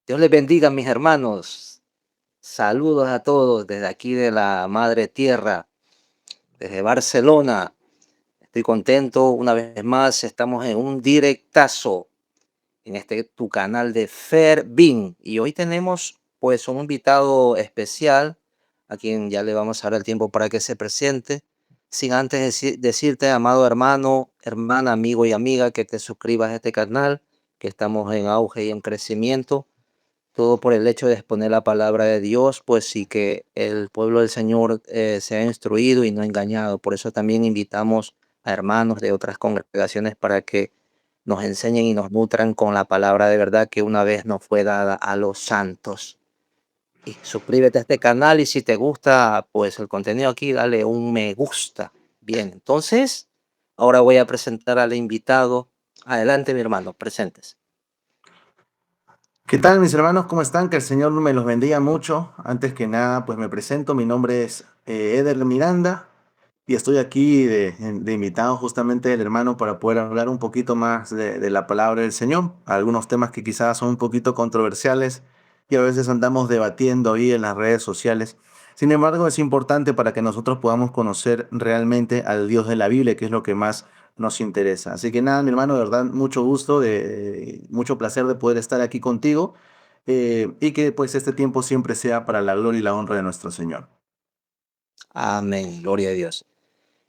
Dios les bendiga, mis hermanos. Saludos a todos desde aquí de la Madre Tierra, desde Barcelona. Estoy contento una vez más. Estamos en un directazo en tu canal de Ferbin. Y hoy tenemos pues un invitado especial a quien ya le vamos a dar el tiempo para que se presente. Sin antes decirte, amado hermano, hermana, amigo y amiga, que te suscribas a este canal, que estamos en auge y en crecimiento. Todo por el hecho de exponer la palabra de Dios, pues sí que el pueblo del Señor sea instruido y no engañado. Por eso también invitamos a hermanos de otras congregaciones para que nos enseñen y nos nutran con la palabra de verdad que una vez nos fue dada a los santos. Y suscríbete a este canal y si te gusta pues el contenido aquí, dale un me gusta. Bien, entonces ahora voy a presentar al invitado. Adelante, mi hermano, presentes. ¿Qué tal, mis hermanos? ¿Cómo están? Que el Señor me los bendiga mucho. Antes que nada, pues me presento. Mi nombre es Eder Miranda y estoy aquí de invitado justamente del hermano para poder hablar un poquito más de la palabra del Señor. Algunos temas que quizás son un poquito controversiales y a veces andamos debatiendo ahí en las redes sociales. Sin embargo, es importante para que nosotros podamos conocer realmente al Dios de la Biblia, que es lo que más nos interesa. Así que nada, mi hermano, de verdad, mucho gusto, mucho placer de poder estar aquí contigo y que pues este tiempo siempre sea para la gloria y la honra de nuestro Señor. Amén, gloria a Dios.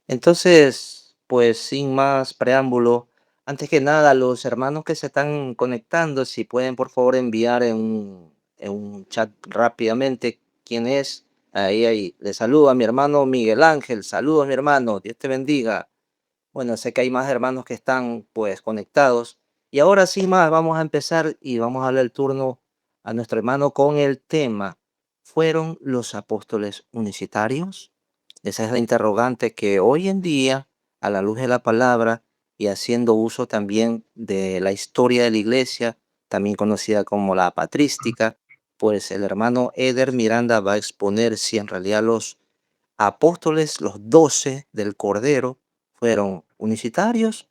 Entonces, pues sin más preámbulo, antes que nada, los hermanos que se están conectando, si pueden por favor enviar en un chat rápidamente quién es. Ahí, le saludo a mi hermano Miguel Ángel. Saludos, mi hermano. Dios te bendiga. Bueno, sé que hay más hermanos que están pues conectados. Y ahora sí más, vamos a empezar y vamos a darle el turno a nuestro hermano con el tema. ¿Fueron los apóstoles unicitarios? Esa es la interrogante que hoy en día, a la luz de la palabra y haciendo uso también de la historia de la iglesia, también conocida como la patrística, pues el hermano Eder Miranda va a exponer si en realidad los apóstoles, los 12 del Cordero, fueron unicitarios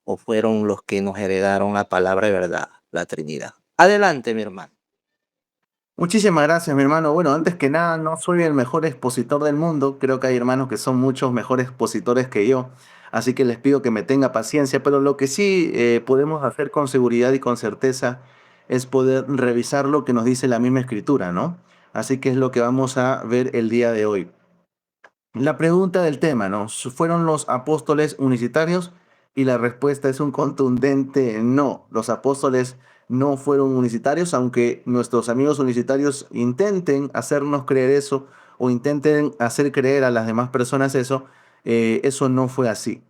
o fueron los que nos heredaron la palabra de verdad, la Trinidad. Adelante, mi hermano. Muchísimas gracias, mi hermano. Bueno, antes que nada, no soy el mejor expositor del mundo. Creo que hay hermanos que son muchos mejores expositores que yo. Así que les pido que me tenga paciencia. Pero lo que sí podemos hacer con seguridad y con certeza es poder revisar lo que nos dice la misma escritura, ¿no? Así que es lo que vamos a ver el día de hoy. La pregunta del tema, ¿no? ¿Fueron los apóstoles unicitarios? Y la respuesta es un contundente no. Los apóstoles no fueron unicitarios, aunque nuestros amigos unicitarios intenten hacernos creer eso o intenten hacer creer a las demás personas eso, eso no fue así.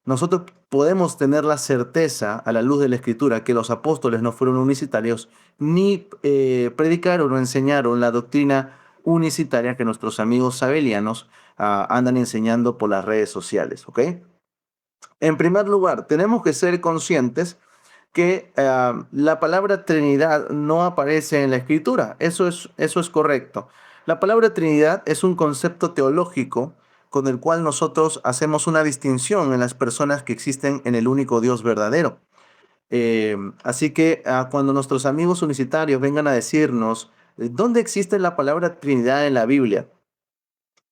Nosotros podemos tener la certeza a la luz de la escritura que los apóstoles no fueron unicitarios ni predicaron o enseñaron la doctrina unicitaria que nuestros amigos sabelianos andan enseñando por las redes sociales, ¿ok? En primer lugar, tenemos que ser conscientes que la palabra Trinidad no aparece en la Escritura. Eso es correcto. La palabra Trinidad es un concepto teológico con el cual nosotros hacemos una distinción en las personas que existen en el único Dios verdadero. Así que cuando nuestros amigos unicitarios vengan a decirnos, ¿dónde existe la palabra Trinidad en la Biblia?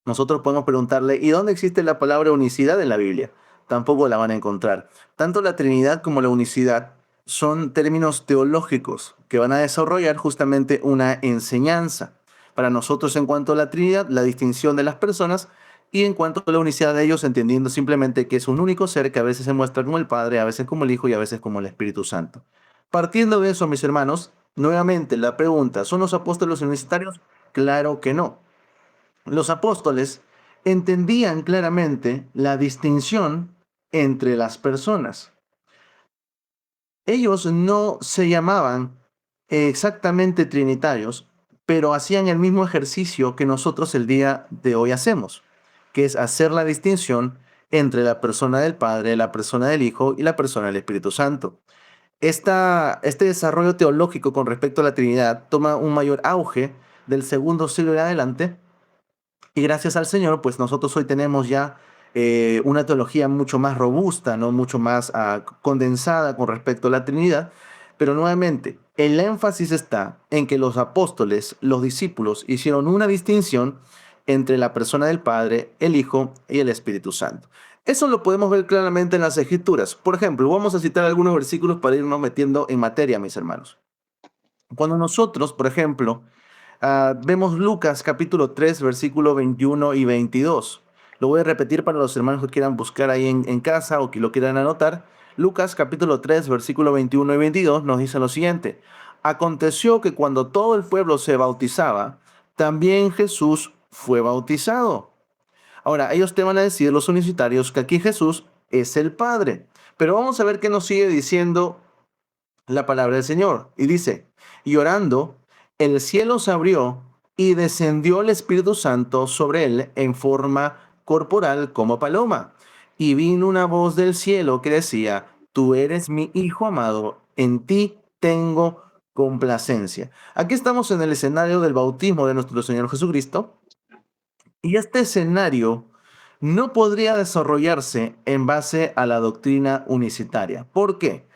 Nosotros podemos preguntarle, ¿y dónde existe la palabra unicidad en la Biblia? Tampoco la van a encontrar. Tanto la Trinidad como la unicidad son términos teológicos que van a desarrollar justamente una enseñanza. Para nosotros en cuanto a la Trinidad, la distinción de las personas y en cuanto a la unicidad de ellos, entendiendo simplemente que es un único ser que a veces se muestra como el Padre, a veces como el Hijo y a veces como el Espíritu Santo. Partiendo de eso, mis hermanos, nuevamente la pregunta, ¿son los apóstoles unicitarios? Claro que no. Los apóstoles entendían claramente la distinción entre las personas. Ellos no se llamaban exactamente trinitarios, pero hacían el mismo ejercicio que nosotros el día de hoy hacemos, que es hacer la distinción entre la persona del Padre, la persona del Hijo y la persona del Espíritu Santo. Este desarrollo teológico con respecto a la Trinidad toma un mayor auge del segundo siglo en adelante y gracias al Señor, pues nosotros hoy tenemos ya una teología mucho más robusta, ¿no? Mucho más condensada con respecto a la Trinidad. Pero nuevamente, El énfasis está en que los apóstoles, los discípulos, hicieron una distinción entre la persona del Padre, el Hijo y el Espíritu Santo. Eso lo podemos ver claramente en las Escrituras. Por ejemplo, vamos a citar algunos versículos para irnos metiendo en materia, mis hermanos. Cuando nosotros, por ejemplo, vemos Lucas capítulo 3, versículo 21 y 22. Lo voy a repetir para los hermanos que quieran buscar ahí en casa o que lo quieran anotar. Lucas capítulo 3, versículo 21 y 22 nos dice lo siguiente. Aconteció que cuando todo el pueblo se bautizaba, también Jesús fue bautizado. Ahora, ellos te van a decir, los universitarios, que aquí Jesús es el Padre. Pero vamos a ver qué nos sigue diciendo la palabra del Señor. Y dice, y orando, el cielo se abrió y descendió el Espíritu Santo sobre él en forma corporal como paloma. Y vino una voz del cielo que decía, tú eres mi Hijo amado, en ti tengo complacencia. Aquí estamos en el escenario del bautismo de nuestro Señor Jesucristo. Y este escenario no podría desarrollarse en base a la doctrina unicitaria. ¿Por qué?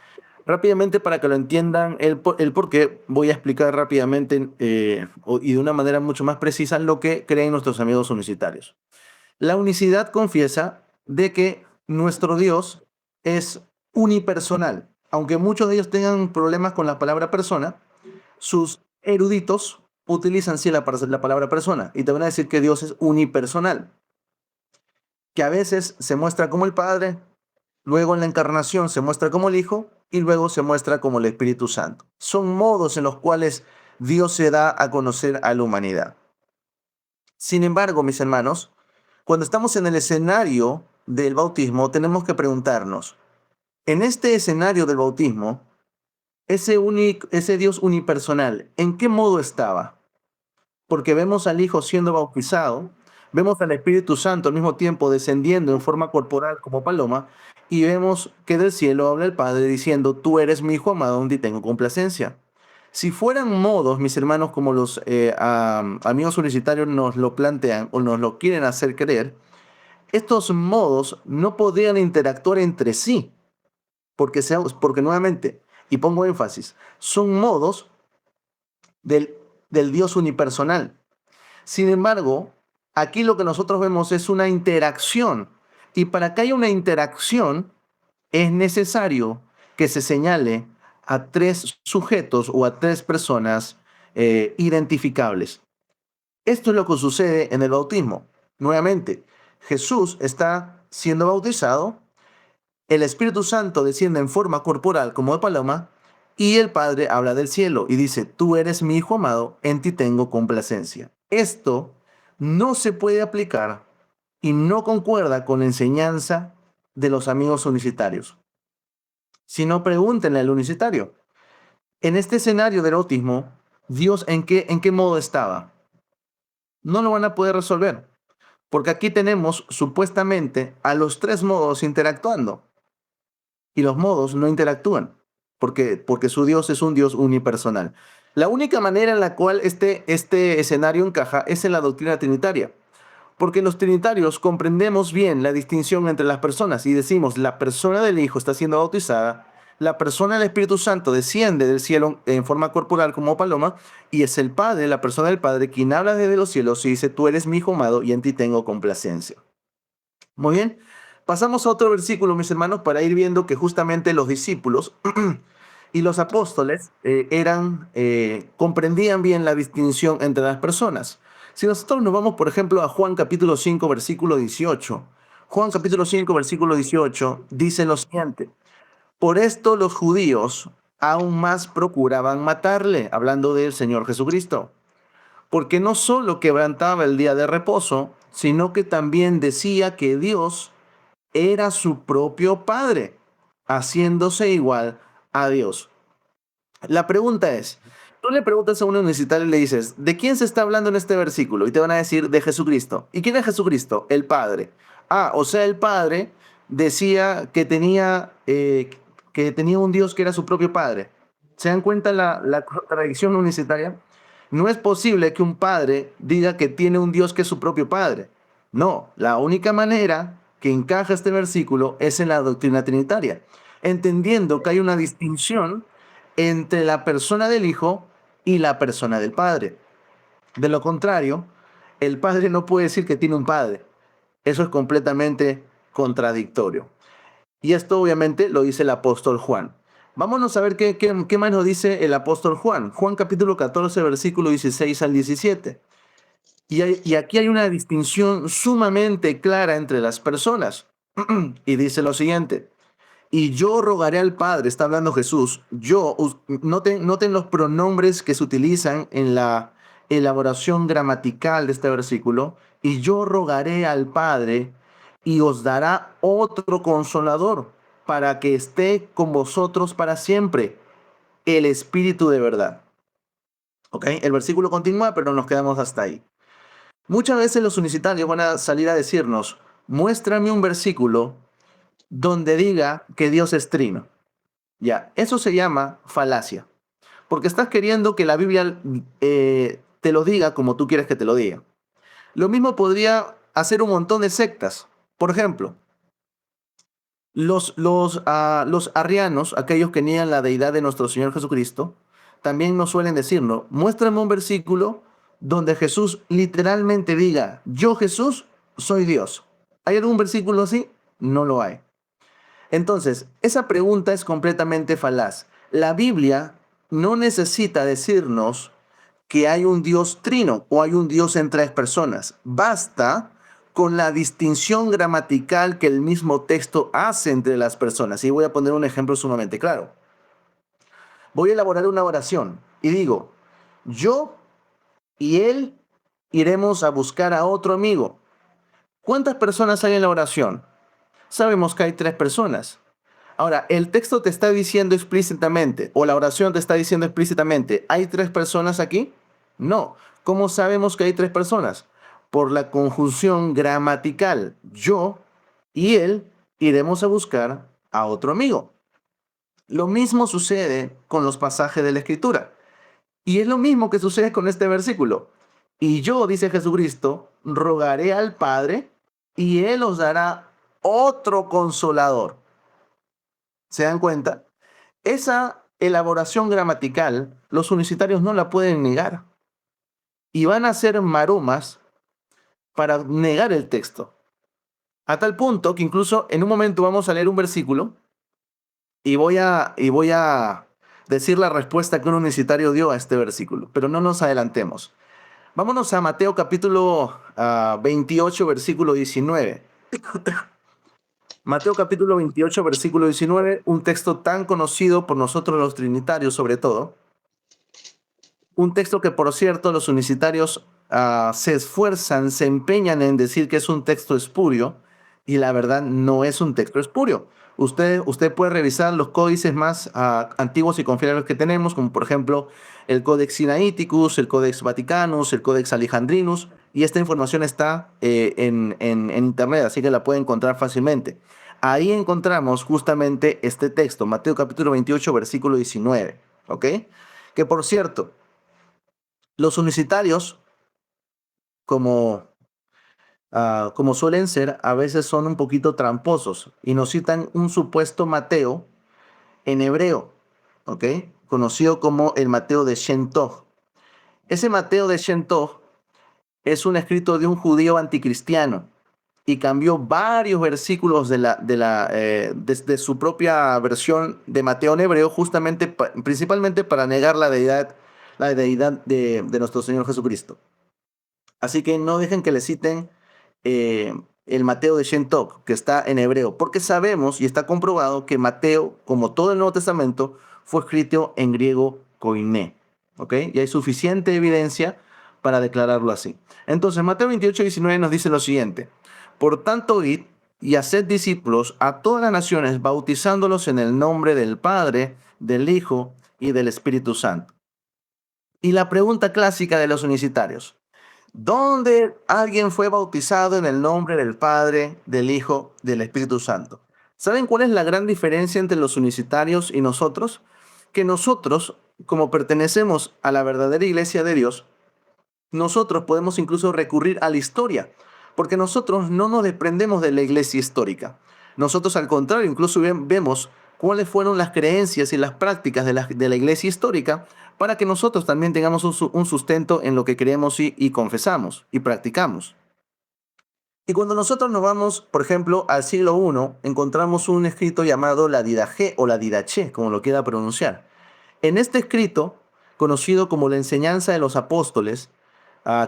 Rápidamente, para que lo entiendan, el por qué, voy a explicar rápidamente y de una manera mucho más precisa lo que creen nuestros amigos unicitarios. La unicidad confiesa de que nuestro Dios es unipersonal. Aunque muchos de ellos tengan problemas con la palabra persona, sus eruditos utilizan sí la palabra persona y te van a decir que Dios es unipersonal, que a veces se muestra como el Padre, luego en la encarnación se muestra como el Hijo y luego se muestra como el Espíritu Santo. Son modos en los cuales Dios se da a conocer a la humanidad. Sin embargo, mis hermanos, cuando estamos en el escenario del bautismo, tenemos que preguntarnos, en este escenario del bautismo, ese Dios unipersonal, ¿en qué modo estaba? Porque vemos al Hijo siendo bautizado, vemos al Espíritu Santo al mismo tiempo descendiendo en forma corporal como paloma, y vemos que del cielo habla el Padre diciendo, tú eres mi Hijo amado, donde tengo complacencia. Si fueran modos, mis hermanos, como los amigos solicitarios nos lo plantean o nos lo quieren hacer creer, estos modos no podrían interactuar entre sí, porque nuevamente, y pongo énfasis, son modos del, del Dios unipersonal. Sin embargo, aquí lo que nosotros vemos es una interacción. Y para que haya una interacción, es necesario que se señale a tres sujetos o a tres personas identificables. Esto es lo que sucede en el bautismo. Nuevamente, Jesús está siendo bautizado, el Espíritu Santo desciende en forma corporal como de paloma, y el Padre habla del cielo y dice, tú eres mi Hijo amado, en ti tengo complacencia. Esto no se puede aplicar y no concuerda con la enseñanza de los amigos unicitarios. Si no, pregúntenle al unicitario. En este escenario del autismo, ¿Dios en qué modo estaba? No lo van a poder resolver, porque aquí tenemos supuestamente a los tres modos interactuando y los modos no interactúan, porque su Dios es un Dios unipersonal. La única manera en la cual este escenario encaja es en la doctrina trinitaria, porque los trinitarios comprendemos bien la distinción entre las personas y decimos, la persona del Hijo está siendo bautizada, la persona del Espíritu Santo desciende del cielo en forma corporal como paloma, y es el Padre, la persona del Padre, quien habla desde los cielos y dice, tú eres mi Hijo amado y en ti tengo complacencia. Muy bien, pasamos a otro versículo, mis hermanos, para ir viendo que justamente los discípulos y los apóstoles comprendían bien la distinción entre las personas. Si nosotros nos vamos, por ejemplo, a Juan capítulo 5, versículo 18, Juan capítulo 5, versículo 18, dice lo siguiente, por esto los judíos aún más procuraban matarle, hablando del Señor Jesucristo, porque no solo quebrantaba el día de reposo, sino que también decía que Dios era su propio Padre, haciéndose igual a Dios. La pregunta es, tú le preguntas a un universitario y le dices, ¿de quién se está hablando en este versículo? Y te van a decir, de Jesucristo. ¿Y quién es Jesucristo? El Padre. Ah, o sea, el Padre decía que tenía un Dios que era su propio Padre. ¿Se dan cuenta la contradicción unitaria? No es posible que un padre diga que tiene un Dios que es su propio Padre. No, la única manera que encaja este versículo es en la doctrina trinitaria, entendiendo que hay una distinción entre la persona del Hijo y la persona del Padre. De lo contrario, el Padre no puede decir que tiene un Padre. Eso es completamente contradictorio. Y esto obviamente lo dice el apóstol Juan. Vámonos a ver qué más nos dice el apóstol Juan. Juan capítulo 14, versículo 16 al 17. Y aquí hay una distinción sumamente clara entre las personas. Y dice lo siguiente: y yo rogaré al Padre, está hablando Jesús, noten los pronombres que se utilizan en la elaboración gramatical de este versículo, y yo rogaré al Padre y os dará otro consolador para que esté con vosotros para siempre, el Espíritu de verdad. ¿Ok? El versículo continúa, pero nos quedamos hasta ahí. Muchas veces los unicitarios van a salir a decirnos: muéstrame un versículo donde diga que Dios es trino. Ya, eso se llama falacia, porque estás queriendo que la Biblia te lo diga como tú quieres que te lo diga. Lo mismo podría hacer un montón de sectas. Por ejemplo, los arrianos, aquellos que niegan la deidad de nuestro Señor Jesucristo, también nos suelen decir, ¿no? Muéstrame un versículo donde Jesús literalmente diga: yo Jesús soy Dios. ¿Hay algún versículo así? No lo hay. Entonces, esa pregunta es completamente falaz. La Biblia no necesita decirnos que hay un Dios trino o hay un Dios en tres personas. Basta con la distinción gramatical que el mismo texto hace entre las personas. Y voy a poner un ejemplo sumamente claro. Voy a elaborar una oración y digo: yo y él iremos a buscar a otro amigo. ¿Cuántas personas hay en la oración? Sabemos que hay tres personas. Ahora, el texto te está diciendo explícitamente, o la oración te está diciendo explícitamente: ¿hay tres personas aquí? No. ¿Cómo sabemos que hay tres personas? Por la conjunción gramatical. Yo y él iremos a buscar a otro amigo. Lo mismo sucede con los pasajes de la Escritura. Y es lo mismo que sucede con este versículo. Y yo, dice Jesucristo, rogaré al Padre y Él os dará otro consolador. ¿Se dan cuenta? Esa elaboración gramatical, los unicitarios no la pueden negar. Y van a hacer maromas para negar el texto. A tal punto que incluso en un momento vamos a leer un versículo y voy a decir la respuesta que un unicitario dio a este versículo. Pero no nos adelantemos. Vámonos a Mateo capítulo 28, versículo 19. Mateo capítulo 28, versículo 19, un texto tan conocido por nosotros los trinitarios sobre todo. Un texto que, por cierto, los unicitarios se esfuerzan, se empeñan en decir que es un texto espurio, y la verdad no es un texto espurio. Usted puede revisar los códices más antiguos y confiables que tenemos, como por ejemplo el Codex Sinaiticus, el Codex Vaticanus, el Codex Alejandrinus, y esta información está en internet, así que la puede encontrar fácilmente. Ahí encontramos justamente este texto, Mateo capítulo 28, versículo 19, ¿ok? Que por cierto, los unicitarios, como, como suelen ser, a veces son un poquito tramposos y nos citan un supuesto Mateo en hebreo, ¿ok? Conocido como el Mateo de Shem Tov. Ese Mateo de Shem Tov es un escrito de un judío anticristiano y cambió varios versículos de su propia versión de Mateo en hebreo, justamente, principalmente para negar la deidad de nuestro Señor Jesucristo. Así que no dejen que le citen el Mateo de Shem Tov, que está en hebreo, porque sabemos y está comprobado que Mateo, como todo el Nuevo Testamento, fue escrito en griego koiné. ¿Ok? Y hay suficiente evidencia para declararlo así. Entonces, Mateo 28, 19 nos dice lo siguiente: por tanto, id y haced discípulos a todas las naciones, bautizándolos en el nombre del Padre, del Hijo y del Espíritu Santo. Y la pregunta clásica de los unicitarios: ¿dónde alguien fue bautizado en el nombre del Padre, del Hijo, del Espíritu Santo? ¿Saben cuál es la gran diferencia entre los unicitarios y nosotros? Que nosotros, como pertenecemos a la verdadera iglesia de Dios, nosotros podemos incluso recurrir a la historia, porque nosotros no nos desprendemos de la iglesia histórica. Nosotros, al contrario, incluso vemos cuáles fueron las creencias y las prácticas de la iglesia histórica para que nosotros también tengamos un sustento en lo que creemos y confesamos y practicamos. Y cuando nosotros nos vamos, por ejemplo, al siglo I, encontramos un escrito llamado la Didaché o la Didaché, como lo quiera pronunciar. En este escrito, conocido como la enseñanza de los apóstoles,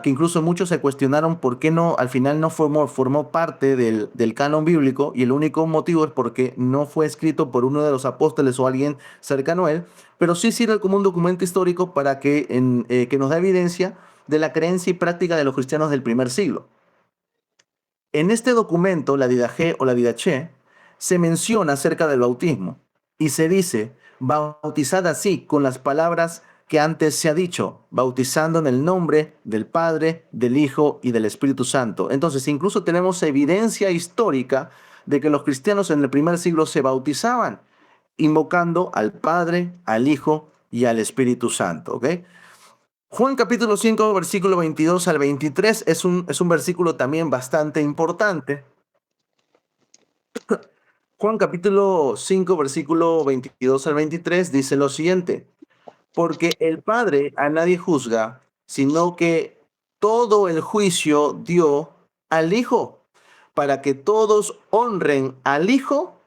que incluso muchos se cuestionaron por qué no, al final no formó parte del canon bíblico, y el único motivo es porque no fue escrito por uno de los apóstoles o alguien cercano a él, pero sí sirve como un documento histórico para que nos da evidencia de la creencia y práctica de los cristianos del primer siglo. En este documento, la Didaché o la Didaché, se menciona acerca del bautismo y se dice, bautizad así con las palabras que antes se ha dicho, bautizando en el nombre del Padre, del Hijo y del Espíritu Santo. Entonces, incluso tenemos evidencia histórica de que los cristianos en el primer siglo se bautizaban, invocando al Padre, al Hijo y al Espíritu Santo. ¿Ok? Juan capítulo 5, versículo 22 al 23 es un versículo también bastante importante. Juan capítulo 5, versículo 22 al 23 dice lo siguiente: porque el Padre a nadie juzga, sino que todo el juicio dio al Hijo, para que todos honren al Hijo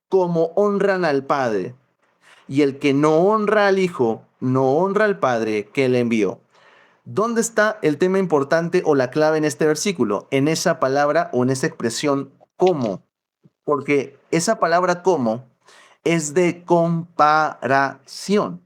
como honran al Padre. Y el que no honra al Hijo, no honra al Padre que le envió. ¿Dónde está el tema importante o la clave en este versículo? En esa palabra o en esa expresión como. Porque esa palabra como es de comparación.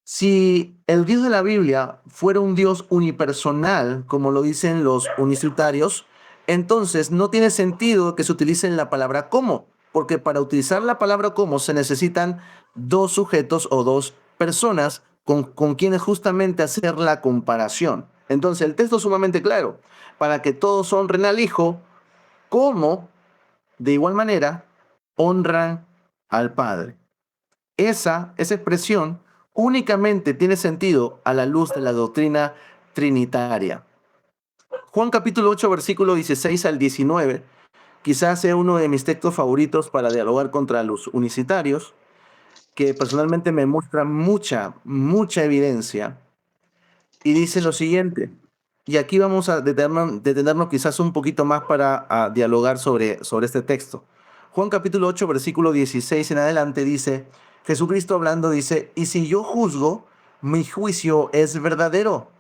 Si el Dios de la Biblia fuera un Dios unipersonal, como lo dicen los unicitarios, entonces no tiene sentido que se utilice la palabra como, porque para utilizar la palabra como se necesitan dos sujetos o dos personas con quienes justamente hacer la comparación. Entonces el texto es sumamente claro: para que todos honren al Hijo, como de igual manera honran al Padre. Esa expresión únicamente tiene sentido a la luz de la doctrina trinitaria. Juan capítulo 8, versículo 16 al 19, quizás sea uno de mis textos favoritos para dialogar contra los unicitarios, que personalmente me muestra mucha evidencia, y dice lo siguiente, y aquí vamos a detenernos quizás un poquito más para dialogar sobre este texto. Juan capítulo 8, versículo 16 en adelante dice, Jesucristo hablando dice, y si yo juzgo, mi juicio es verdadero,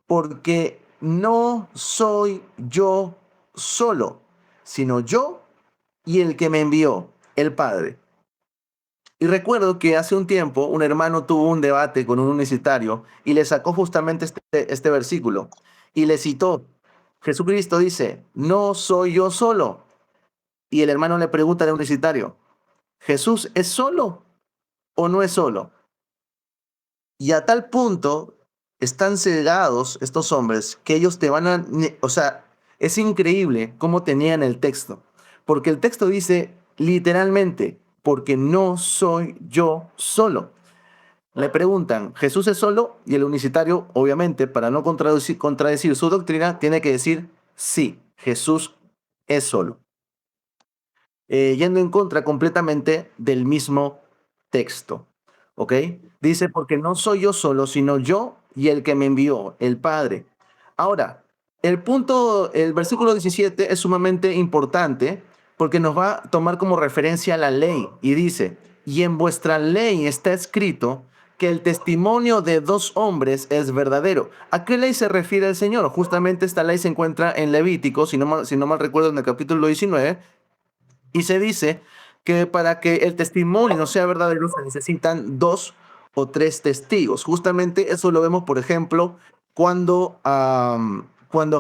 porque no soy yo solo, sino yo y el que me envió, el Padre. Y recuerdo que hace un tiempo un hermano tuvo un debate con un universitario y le sacó justamente este versículo y le citó. Jesucristo dice, no soy yo solo. Y el hermano le pregunta al universitario, ¿Jesús es solo o no es solo? Y a tal punto están cegados estos hombres que ellos te van a... O sea, es increíble cómo tenían el texto. Porque el texto dice literalmente, porque no soy yo solo. Le preguntan, ¿Jesús es solo? Y el unicitario, obviamente, para no contradecir su doctrina, tiene que decir, sí, Jesús es solo. Yendo en contra completamente del mismo texto. ¿Ok? Dice, porque no soy yo solo, sino yo y el que me envió, el Padre. Ahora, el versículo 17 es sumamente importante porque nos va a tomar como referencia a la ley y dice, y en vuestra ley está escrito que el testimonio de dos hombres es verdadero. ¿A qué ley se refiere el Señor? Justamente esta ley se encuentra en Levítico, si no mal recuerdo, en el capítulo 19, y se dice que para que el testimonio no sea verdadero se necesitan dos o tres testigos. Justamente eso lo vemos, por ejemplo, cuando a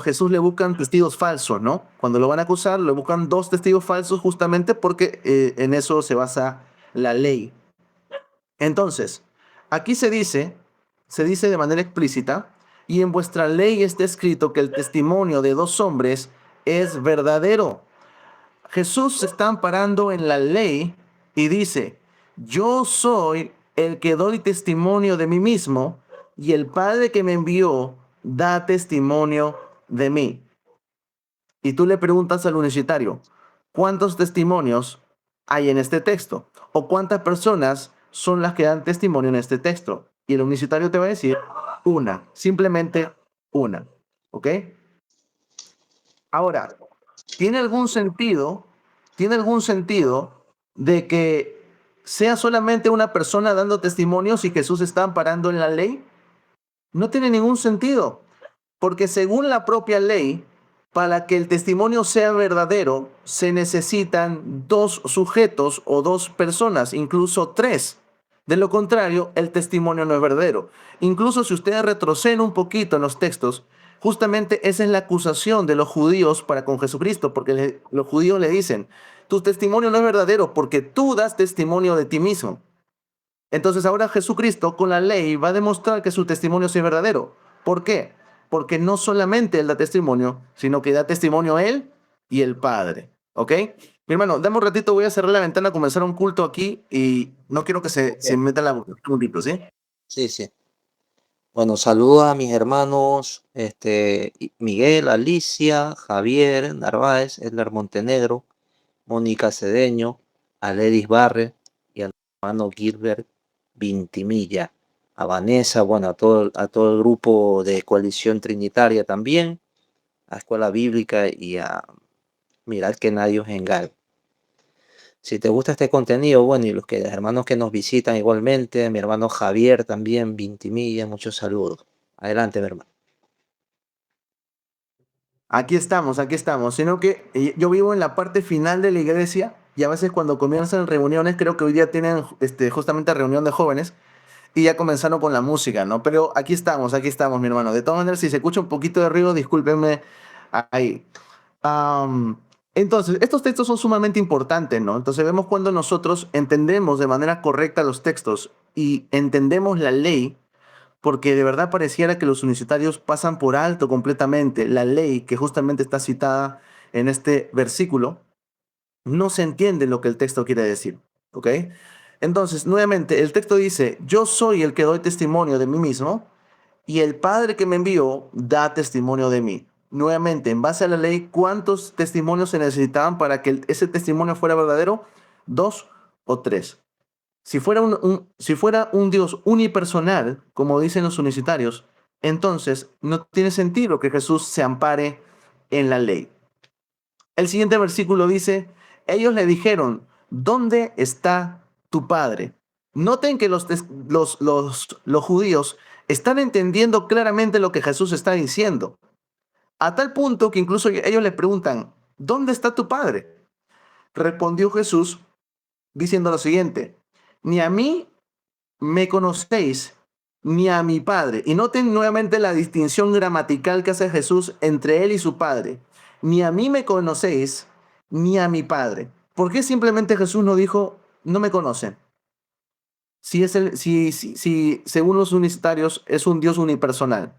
Jesús le buscan testigos falsos, ¿no? Cuando lo van a acusar, le buscan dos testigos falsos justamente porque en eso se basa la ley. Entonces, aquí se dice de manera explícita, y en vuestra ley está escrito que el testimonio de dos hombres es verdadero. Jesús se está amparando en la ley y dice, yo soy el que doy testimonio de mí mismo y el Padre que me envió da testimonio de mí. Y tú le preguntas al universitario, ¿cuántos testimonios hay en este texto? ¿O cuántas personas son las que dan testimonio en este texto? Y el unicitario te va a decir una, simplemente una. ¿Ok? Ahora, ¿tiene algún sentido? ¿Tiene algún sentido de que sea solamente una persona dando testimonio si Jesús está amparando en la ley? No tiene ningún sentido, porque según la propia ley, para que el testimonio sea verdadero, se necesitan dos sujetos o dos personas, incluso tres. De lo contrario, el testimonio no es verdadero. Incluso si ustedes retroceden un poquito en los textos, justamente esa es la acusación de los judíos para con Jesucristo, porque los judíos le dicen, tu testimonio no es verdadero porque tú das testimonio de ti mismo. Entonces ahora Jesucristo con la ley va a demostrar que su testimonio sí es verdadero. ¿Por qué? Porque no solamente Él da testimonio, sino que da testimonio Él y el Padre. ¿Ok? Mi hermano, dame un ratito, voy a cerrar la ventana, comenzar un culto aquí y no quiero que se Ok. meta la un tipo, ¿sí? Sí, sí. Bueno, saludo a mis hermanos, Miguel, Alicia, Javier Narváez, Edgar Montenegro, Mónica Cedeño, a Ledis Barre y al hermano Gilbert Vintimilla, a Vanessa, bueno, a todo el grupo de Coalición Trinitaria también, a Escuela Bíblica y a Mirad que nadie os engañe. Si te gusta este contenido, bueno, y los hermanos que nos visitan igualmente, mi hermano Javier también, Vintimilla, muchos saludos. Adelante, mi hermano. Aquí estamos, sino que yo vivo en la parte final de la iglesia y a veces cuando comienzan reuniones, creo que hoy día tienen justamente reunión de jóvenes y ya comenzaron con la música, ¿no? Pero aquí estamos, mi hermano. De todas maneras, si se escucha un poquito de ruido, discúlpenme ahí. Am, entonces, estos textos son sumamente importantes, ¿no? Entonces vemos cuando nosotros entendemos de manera correcta los textos y entendemos la ley, porque de verdad pareciera que los unicitarios pasan por alto completamente la ley que justamente está citada en este versículo, no se entiende lo que el texto quiere decir, ¿ok? Entonces, nuevamente, el texto dice, yo soy el que doy testimonio de mí mismo y el Padre que me envió da testimonio de mí. Nuevamente, en base a la ley, ¿cuántos testimonios se necesitaban para que ese testimonio fuera verdadero? Dos o tres. Si fuera un Dios unipersonal, como dicen los unicitarios, entonces no tiene sentido que Jesús se ampare en la ley. El siguiente versículo dice, ellos le dijeron, ¿dónde está tu padre? Noten que los judíos están entendiendo claramente lo que Jesús está diciendo, a tal punto que incluso ellos le preguntan, ¿dónde está tu padre? Respondió Jesús diciendo lo siguiente, ni a mí me conocéis, ni a mi padre. Y noten nuevamente la distinción gramatical que hace Jesús entre él y su padre. Ni a mí me conocéis, ni a mi padre. ¿Por qué simplemente Jesús no dijo, no me conocen? Si según los unicitarios es un Dios unipersonal.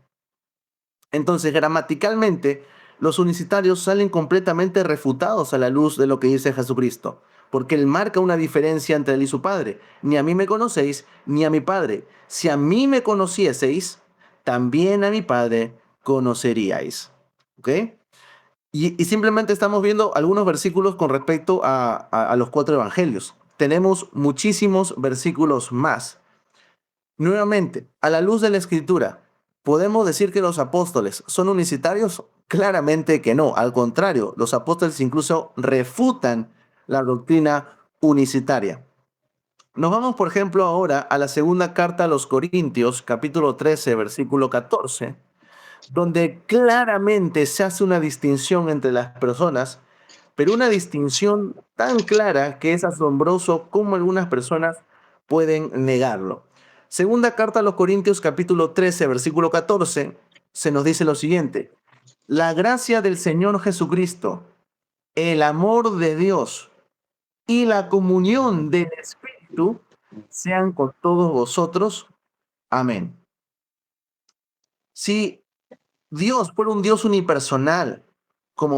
Entonces, gramaticalmente, los unicitarios salen completamente refutados a la luz de lo que dice Jesucristo, porque él marca una diferencia entre él y su Padre. Ni a mí me conocéis, ni a mi Padre. Si a mí me conocieseis, también a mi Padre conoceríais. ¿Ok? Y simplemente estamos viendo algunos versículos con respecto a los cuatro evangelios. Tenemos muchísimos versículos más. Nuevamente, a la luz de la escritura, ¿podemos decir que los apóstoles son unicitarios? Claramente que no. Al contrario, los apóstoles incluso refutan la doctrina unicitaria. Nos vamos, por ejemplo, ahora a la segunda carta a los Corintios, capítulo 13, versículo 14, donde claramente se hace una distinción entre las personas, pero una distinción tan clara que es asombroso cómo algunas personas pueden negarlo. Segunda carta a los Corintios capítulo 13, versículo 14, se nos dice lo siguiente, la gracia del Señor Jesucristo, el amor de Dios y la comunión del Espíritu sean con todos vosotros. Amén. Si Dios fuera un Dios unipersonal, como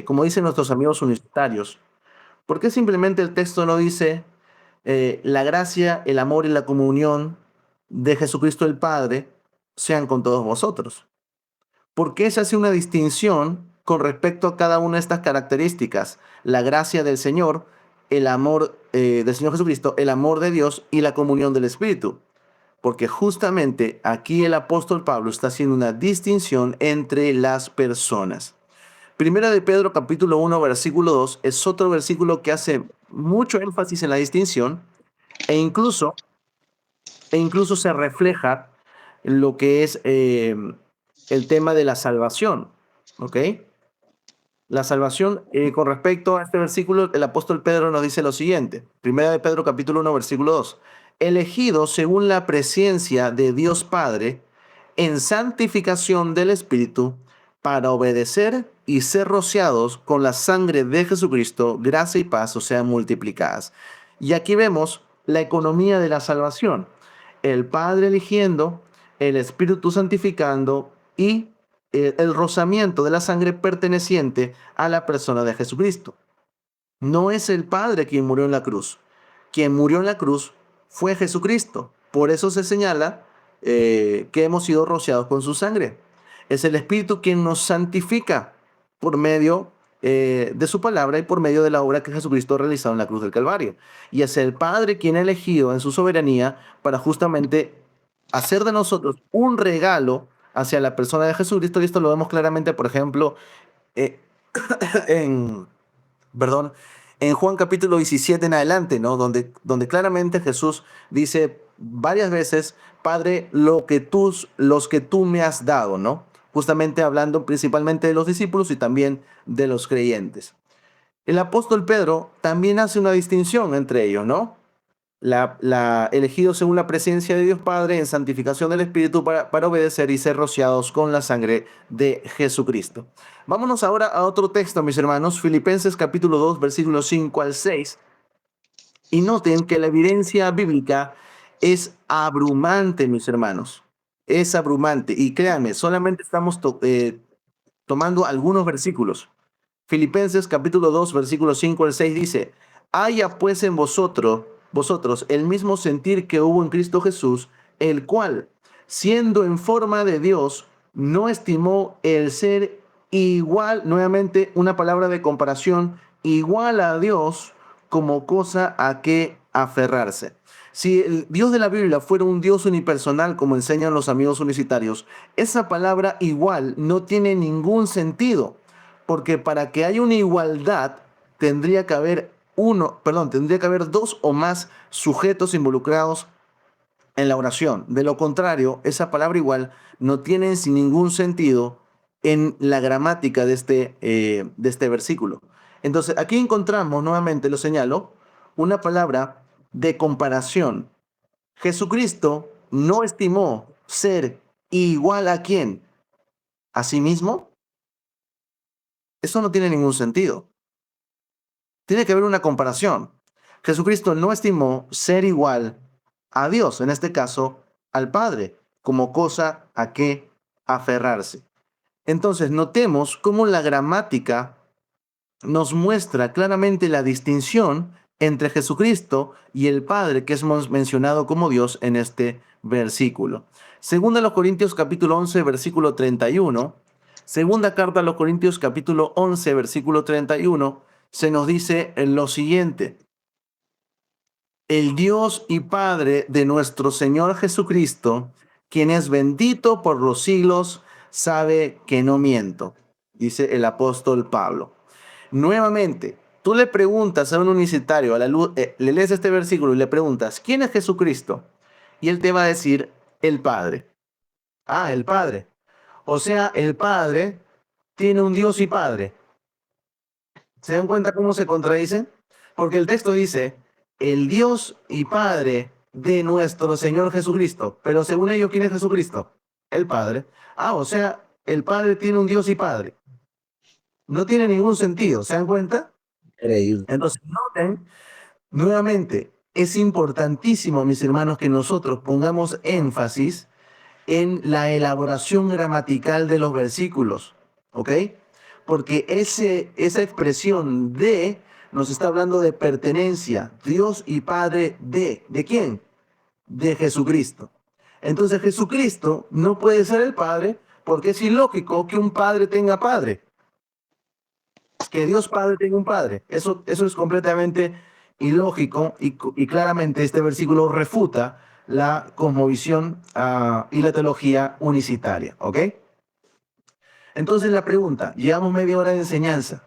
como dicen nuestros amigos universitarios, ¿por qué simplemente el texto no dice la gracia, el amor y la comunión de Jesucristo el Padre sean con todos vosotros? ¿Por qué se hace una distinción con respecto a cada una de estas características: la gracia del Señor, el amor del Señor Jesucristo, el amor de Dios y la comunión del Espíritu. Porque justamente aquí el apóstol Pablo está haciendo una distinción entre las personas. Primera de Pedro capítulo 1 versículo 2 es otro versículo que hace mucho énfasis en la distinción e incluso, se refleja en lo que es el tema de la salvación. ¿Ok? La salvación, con respecto a este versículo, el apóstol Pedro nos dice lo siguiente. Primera de Pedro capítulo 1 versículo 2. Elegidos según la presencia de Dios Padre en santificación del Espíritu para obedecer y ser rociados con la sangre de Jesucristo, gracia y paz o sean multiplicadas. Y aquí vemos la economía de la salvación. El Padre eligiendo, el Espíritu santificando y el rozamiento de la sangre perteneciente a la persona de Jesucristo. No es el Padre quien murió en la cruz. Quien murió en la cruz fue Jesucristo. Por eso se señala que hemos sido rociados con su sangre. Es el Espíritu quien nos santifica por medio de su palabra y por medio de la obra que Jesucristo ha realizado en la cruz del Calvario. Y es el Padre quien ha elegido en su soberanía para justamente hacer de nosotros un regalo hacia la persona de Jesucristo. Y esto lo vemos claramente, por ejemplo, eh, en, perdón, en Juan capítulo 17 en adelante, ¿no? Donde claramente Jesús dice varias veces: Padre, los que tú me has dado, ¿no? Justamente hablando principalmente de los discípulos y también de los creyentes. El apóstol Pedro también hace una distinción entre ellos, ¿no? Elegidos según la presencia de Dios Padre en santificación del Espíritu para obedecer y ser rociados con la sangre de Jesucristo. Vámonos ahora a otro texto, mis hermanos, Filipenses capítulo 2, versículos 5 al 6. Y noten que la evidencia bíblica es abrumante, mis hermanos. Es abrumante. Y créanme, solamente estamos tomando algunos versículos. Filipenses capítulo 2, versículos 5 al 6 dice: haya pues en vosotros el mismo sentir que hubo en Cristo Jesús, el cual, siendo en forma de Dios, no estimó el ser igual, nuevamente una palabra de comparación, igual a Dios como cosa a que aferrarse. Si el Dios de la Biblia fuera un Dios unipersonal, como enseñan los amigos unicitarios, esa palabra igual no tiene ningún sentido, porque para que haya una igualdad tendría que haber tendría que haber dos o más sujetos involucrados en la oración. De lo contrario, esa palabra igual no tiene sin ningún sentido en la gramática de este versículo. Entonces, aquí encontramos, nuevamente lo señalo, una palabra de comparación. Jesucristo no estimó ser igual a quién, a sí mismo. Eso no tiene ningún sentido. Tiene que haber una comparación. Jesucristo no estimó ser igual a Dios, en este caso al Padre, como cosa a que aferrarse. Entonces, notemos cómo la gramática nos muestra claramente la distinción entre Jesucristo y el Padre, que es mencionado como Dios en este versículo. Segunda a los Corintios capítulo 11, versículo 31. Segunda carta a los Corintios capítulo 11, versículo 31, se nos dice lo siguiente: el Dios y Padre de nuestro Señor Jesucristo, quien es bendito por los siglos, sabe que no miento, dice el apóstol Pablo. Nuevamente, tú le preguntas a un unicitario, le lees este versículo y le preguntas: ¿quién es Jesucristo? Y él te va a decir: el Padre. Ah, el Padre. O sea, el Padre tiene un Dios y Padre. ¿Se dan cuenta cómo se contradicen? Porque el texto dice: el Dios y Padre de nuestro Señor Jesucristo. Pero según ellos, ¿quién es Jesucristo? El Padre. Ah, o sea, el Padre tiene un Dios y Padre. No tiene ningún sentido, ¿se dan cuenta? Increíble. Entonces, noten, nuevamente, es importantísimo, mis hermanos, que nosotros pongamos énfasis en la elaboración gramatical de los versículos, ¿ok? Porque esa expresión de nos está hablando de pertenencia, Dios y Padre ¿de quién? De Jesucristo. Entonces Jesucristo no puede ser el Padre porque es ilógico que un padre tenga padre. que Dios Padre tenga un Padre. Eso es completamente ilógico y claramente este versículo refuta la cosmovisión y la teología unicitaria, ¿ok? Entonces la pregunta, llevamos media hora de enseñanza.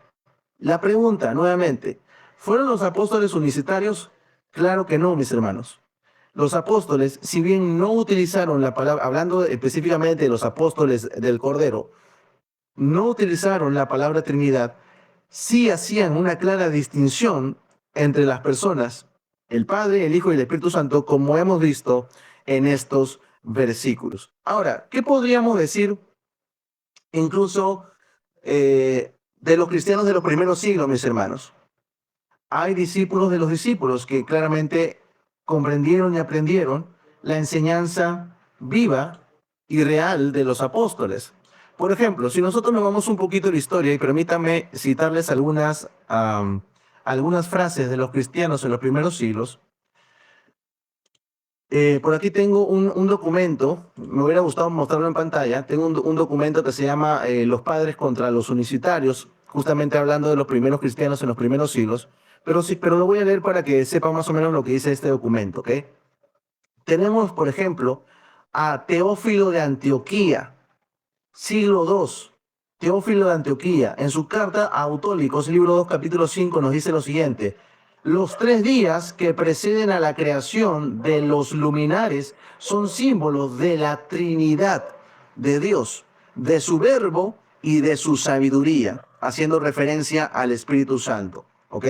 La pregunta, nuevamente, ¿fueron los apóstoles unicitarios? Claro que no, mis hermanos. Los apóstoles, si bien no utilizaron la palabra, hablando específicamente de los apóstoles del Cordero, no utilizaron la palabra Trinidad, sí hacían una clara distinción entre las personas, el Padre, el Hijo y el Espíritu Santo, como hemos visto en estos versículos. Ahora, ¿qué podríamos decir incluso de los cristianos de los primeros siglos, mis hermanos? Hay discípulos de los discípulos que claramente comprendieron y aprendieron la enseñanza viva y real de los apóstoles. Por ejemplo, si nosotros nos vamos un poquito de la historia, y permítanme citarles algunas frases de los cristianos en los primeros siglos. Por aquí tengo un documento, me hubiera gustado mostrarlo en pantalla. Tengo un documento que se llama Los padres contra los unicitarios, justamente hablando de los primeros cristianos en los primeros siglos. Pero lo voy a leer para que sepa más o menos lo que dice este documento, ¿ok? Tenemos, por ejemplo, a Teófilo de Antioquía, siglo II. Teófilo de Antioquía, en su carta a Autólicos, libro 2, capítulo 5, nos dice lo siguiente: los 3 días que preceden a la creación de los luminares son símbolos de la Trinidad de Dios, de su verbo y de su sabiduría, haciendo referencia al Espíritu Santo. ¿Ok?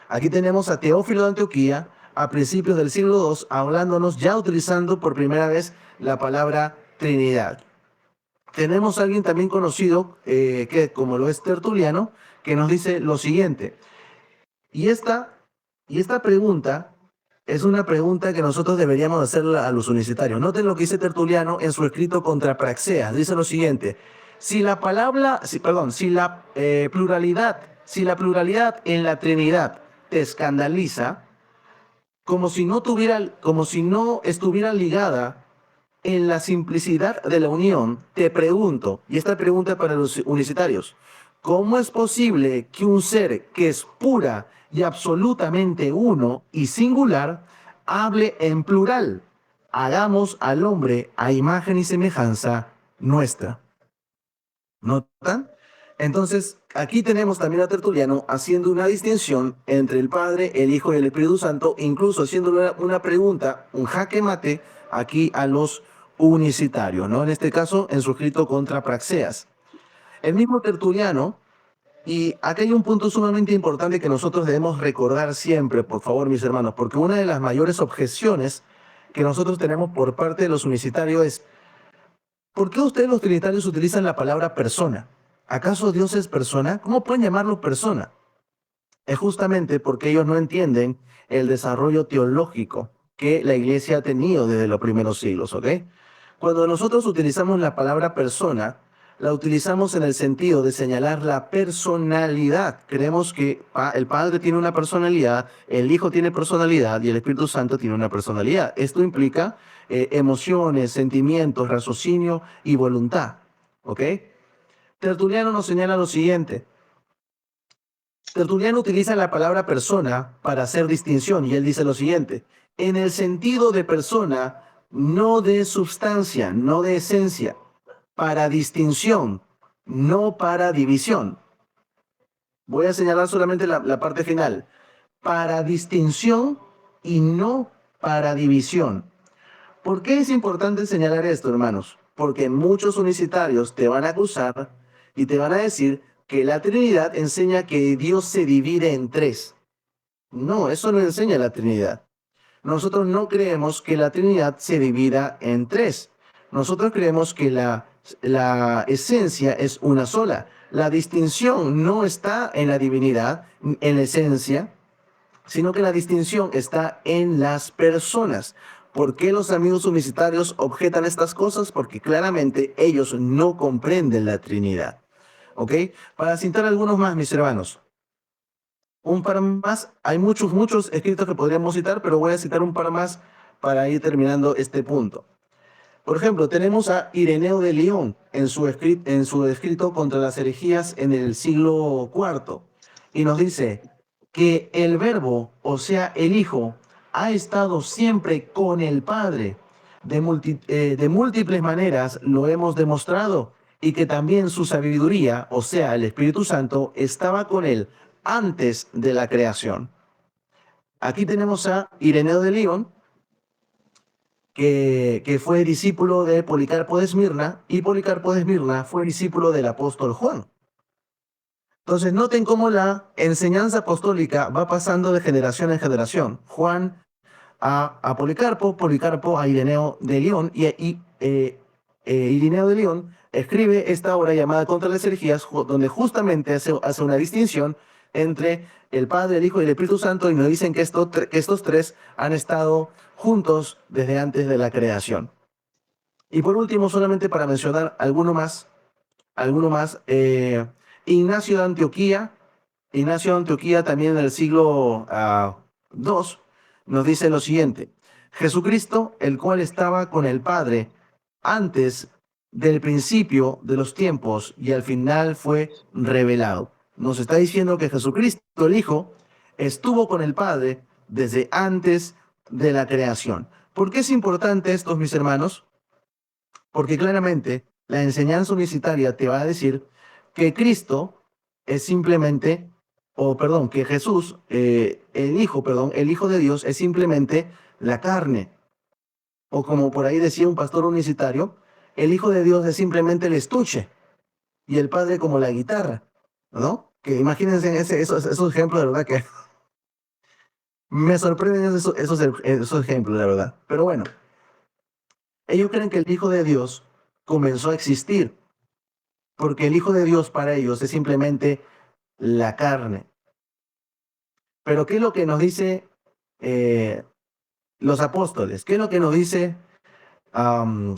Aquí tenemos a Teófilo de Antioquía a principios del siglo II, hablándonos, ya utilizando por primera vez la palabra Trinidad. Tenemos a alguien también conocido, que como lo es Tertuliano, que nos dice lo siguiente. Y esta pregunta es una pregunta que nosotros deberíamos hacerla a los unicitarios. Noten lo que dice Tertuliano en su escrito contra Praxeas. Dice lo siguiente: si la palabra, si la pluralidad en la Trinidad te escandaliza, como si no estuviera ligada en la simplicidad de la unión, te pregunto, y esta pregunta para los unicitarios: ¿cómo es posible que un ser que es pura y absolutamente uno y singular hable en plural? Hagamos al hombre a imagen y semejanza nuestra. ¿Notan? Entonces, aquí tenemos también a Tertuliano haciendo una distinción entre el Padre, el Hijo y el Espíritu Santo, incluso haciéndole una pregunta, un jaque mate, aquí a los unicitarios, ¿no? En este caso, en su escrito contra Praxeas. El mismo Tertuliano, y aquí hay un punto sumamente importante que nosotros debemos recordar siempre, por favor, mis hermanos, porque una de las mayores objeciones que nosotros tenemos por parte de los unicitarios es: ¿por qué ustedes los trinitarios utilizan la palabra persona? ¿Acaso Dios es persona? ¿Cómo pueden llamarlo persona? Es justamente porque ellos no entienden el desarrollo teológico que la iglesia ha tenido desde los primeros siglos, ¿ok? Cuando nosotros utilizamos la palabra persona, la utilizamos en el sentido de señalar la personalidad. Creemos que el Padre tiene una personalidad, el Hijo tiene personalidad y el Espíritu Santo tiene una personalidad. Esto implica emociones, sentimientos, raciocinio y voluntad, ¿ok? Tertuliano nos señala lo siguiente. Tertuliano utiliza la palabra persona para hacer distinción y él dice lo siguiente: en el sentido de persona, no de sustancia, no de esencia, para distinción, no para división. Voy a señalar solamente la parte final: para distinción y no para división. ¿Por qué es importante señalar esto, hermanos? Porque muchos unicitarios te van a acusar y te van a decir que la Trinidad enseña que Dios se divide en 3. No, eso no enseña la Trinidad. Nosotros no creemos que la Trinidad se divida en 3. Nosotros creemos que la esencia es una sola. La distinción no está en la divinidad, en la esencia, sino que la distinción está en las personas. ¿Por qué los amigos unicitarios objetan estas cosas? Porque claramente ellos no comprenden la Trinidad. ¿Ok? Para citar algunos más, mis hermanos. Un par más. Hay muchos escritos que podríamos citar, pero voy a citar un par más para ir terminando este punto. Por ejemplo, tenemos a Ireneo de León en su escrito contra las herejías en el siglo IV. y nos dice que el Verbo, o sea, el Hijo, ha estado siempre con el Padre. De múltiples maneras lo hemos demostrado y que también su sabiduría, o sea, el Espíritu Santo, estaba con él antes de la creación. Aquí tenemos a Ireneo de León, que fue discípulo de Policarpo de Esmirna, y Policarpo de Esmirna fue discípulo del apóstol Juan. Entonces, noten cómo la enseñanza apostólica va pasando de generación en generación. Juan a Policarpo, Policarpo a Ireneo de León, Ireneo de León escribe esta obra llamada Contra las herejías, donde justamente hace una distinción entre el Padre, el Hijo y el Espíritu Santo, y nos dicen que estos tres han estado juntos desde antes de la creación. Y por último, solamente para mencionar alguno más, Ignacio de Antioquía, Ignacio de Antioquía también en el siglo II, nos dice lo siguiente: Jesucristo, el cual estaba con el Padre antes del principio de los tiempos y al final fue revelado. Nos está diciendo que Jesucristo, el Hijo, estuvo con el Padre desde antes de la creación. ¿Por qué es importante esto, mis hermanos? Porque claramente la enseñanza universitaria te va a decir que Cristo es simplemente, o perdón, que Jesús, el Hijo de Dios es simplemente la carne. O como por ahí decía un pastor universitario, el Hijo de Dios es simplemente el estuche y el Padre como la guitarra, ¿no? Que imagínense esos ejemplos, de verdad que me sorprenden esos ejemplos, de verdad. Pero bueno, ellos creen que el Hijo de Dios comenzó a existir porque el Hijo de Dios para ellos es simplemente la carne. Pero ¿qué es lo que nos dice eh, los apóstoles? ¿Qué es lo que nos dice um,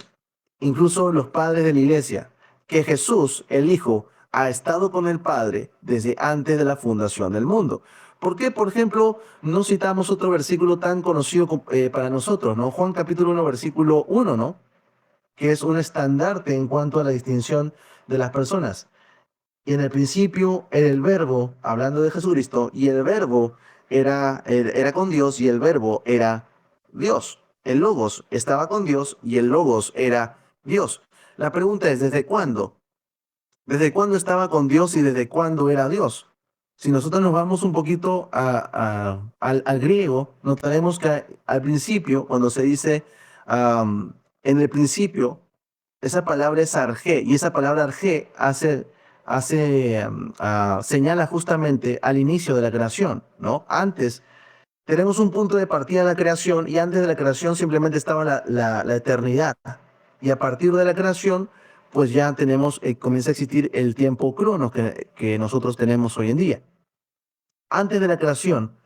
incluso los padres de la iglesia? Que Jesús, el Hijo, ha estado con el Padre desde antes de la fundación del mundo. ¿Por qué, por ejemplo, no citamos otro versículo tan conocido para nosotros, ¿no? Juan capítulo 1, versículo 1, ¿no? Que es un estandarte en cuanto a la distinción de las personas. Y en el principio era el verbo, hablando de Jesucristo, y el verbo era con Dios y el verbo era Dios. El logos estaba con Dios y el logos era Dios. La pregunta es, ¿desde cuándo? ¿Desde cuándo estaba con Dios y desde cuándo era Dios? Si nosotros nos vamos un poquito al griego, notaremos que al principio, cuando se dice en el principio, esa palabra es arjé, y esa palabra arjé señala justamente al inicio de la creación, ¿no? Antes, tenemos un punto de partida de la creación, y antes de la creación simplemente estaba la eternidad. Y a partir de la creación, pues ya comienza a existir el tiempo crono que nosotros tenemos hoy en día. Antes de la creación,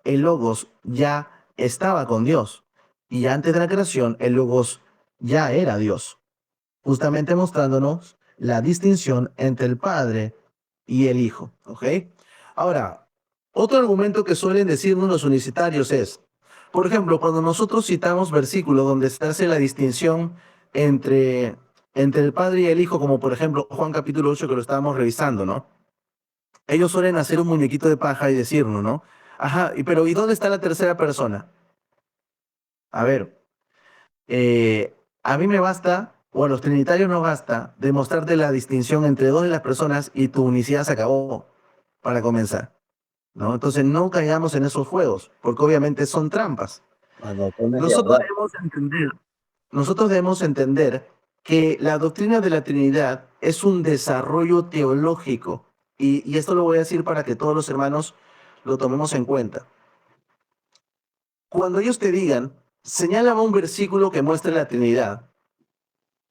el Logos ya estaba con Dios. Y antes de la creación, el Logos ya era Dios, justamente mostrándonos la distinción entre el Padre y el Hijo. ¿Ok? Ahora, otro argumento que suelen decirnos los universitarios es, por ejemplo, cuando nosotros citamos versículos donde se hace la distinción entre, entre el Padre y el Hijo, como por ejemplo Juan capítulo 8 que lo estábamos revisando, ¿no? Ellos suelen hacer un muñequito de paja y decirnos, ¿no? Ajá, pero ¿y dónde está la tercera persona? A ver, a mí me basta, o a los trinitarios no basta, demostrarte la distinción entre dos de las personas y tu unicidad se acabó para comenzar, ¿no? Entonces no caigamos en esos juegos, porque obviamente son trampas. Totalmente de Nosotros acuerdo. debemos entender, nosotros debemos entender que la doctrina de la Trinidad es un desarrollo teológico, y esto lo voy a decir para que todos los hermanos lo tomemos en cuenta. Cuando ellos te digan, señálame un versículo que muestre la Trinidad,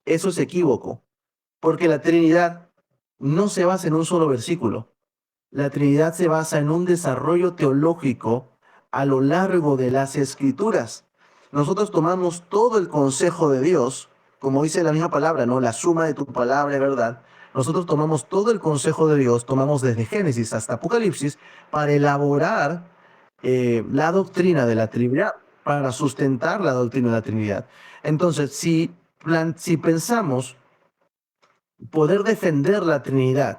eso es equívoco, porque la Trinidad no se basa en un solo versículo. La Trinidad se basa en un desarrollo teológico a lo largo de las Escrituras. Nosotros tomamos todo el consejo de Dios, como dice la misma palabra, ¿no? La suma de tu palabra es verdad. Nosotros tomamos todo el consejo de Dios, tomamos desde Génesis hasta Apocalipsis para elaborar la doctrina de la Trinidad, para sustentar la doctrina de la Trinidad. Entonces, si pensamos poder defender la Trinidad,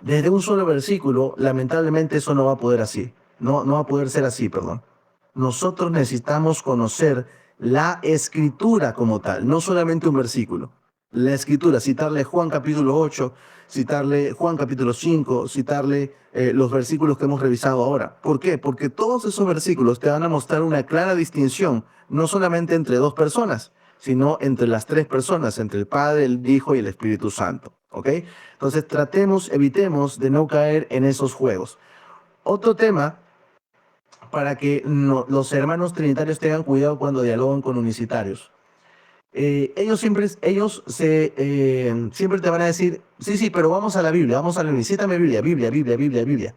desde un solo versículo, lamentablemente eso no va a poder así. No va a poder ser así, perdón. Nosotros necesitamos conocer la escritura como tal, no solamente un versículo. La escritura, citarle Juan capítulo 8, citarle Juan capítulo 5, citarle los versículos que hemos revisado ahora. ¿Por qué? Porque todos esos versículos te van a mostrar una clara distinción, no solamente entre dos personas, sino entre las tres personas, entre el Padre, el Hijo y el Espíritu Santo. ¿Ok? Entonces tratemos, evitemos de no caer en esos juegos. Otro tema para que los hermanos trinitarios tengan cuidado cuando dialogan con unicitarios. Siempre te van a decir, sí, sí, pero vamos a la Biblia, vamos a la Biblia, cítame Biblia, Biblia, Biblia, Biblia, Biblia.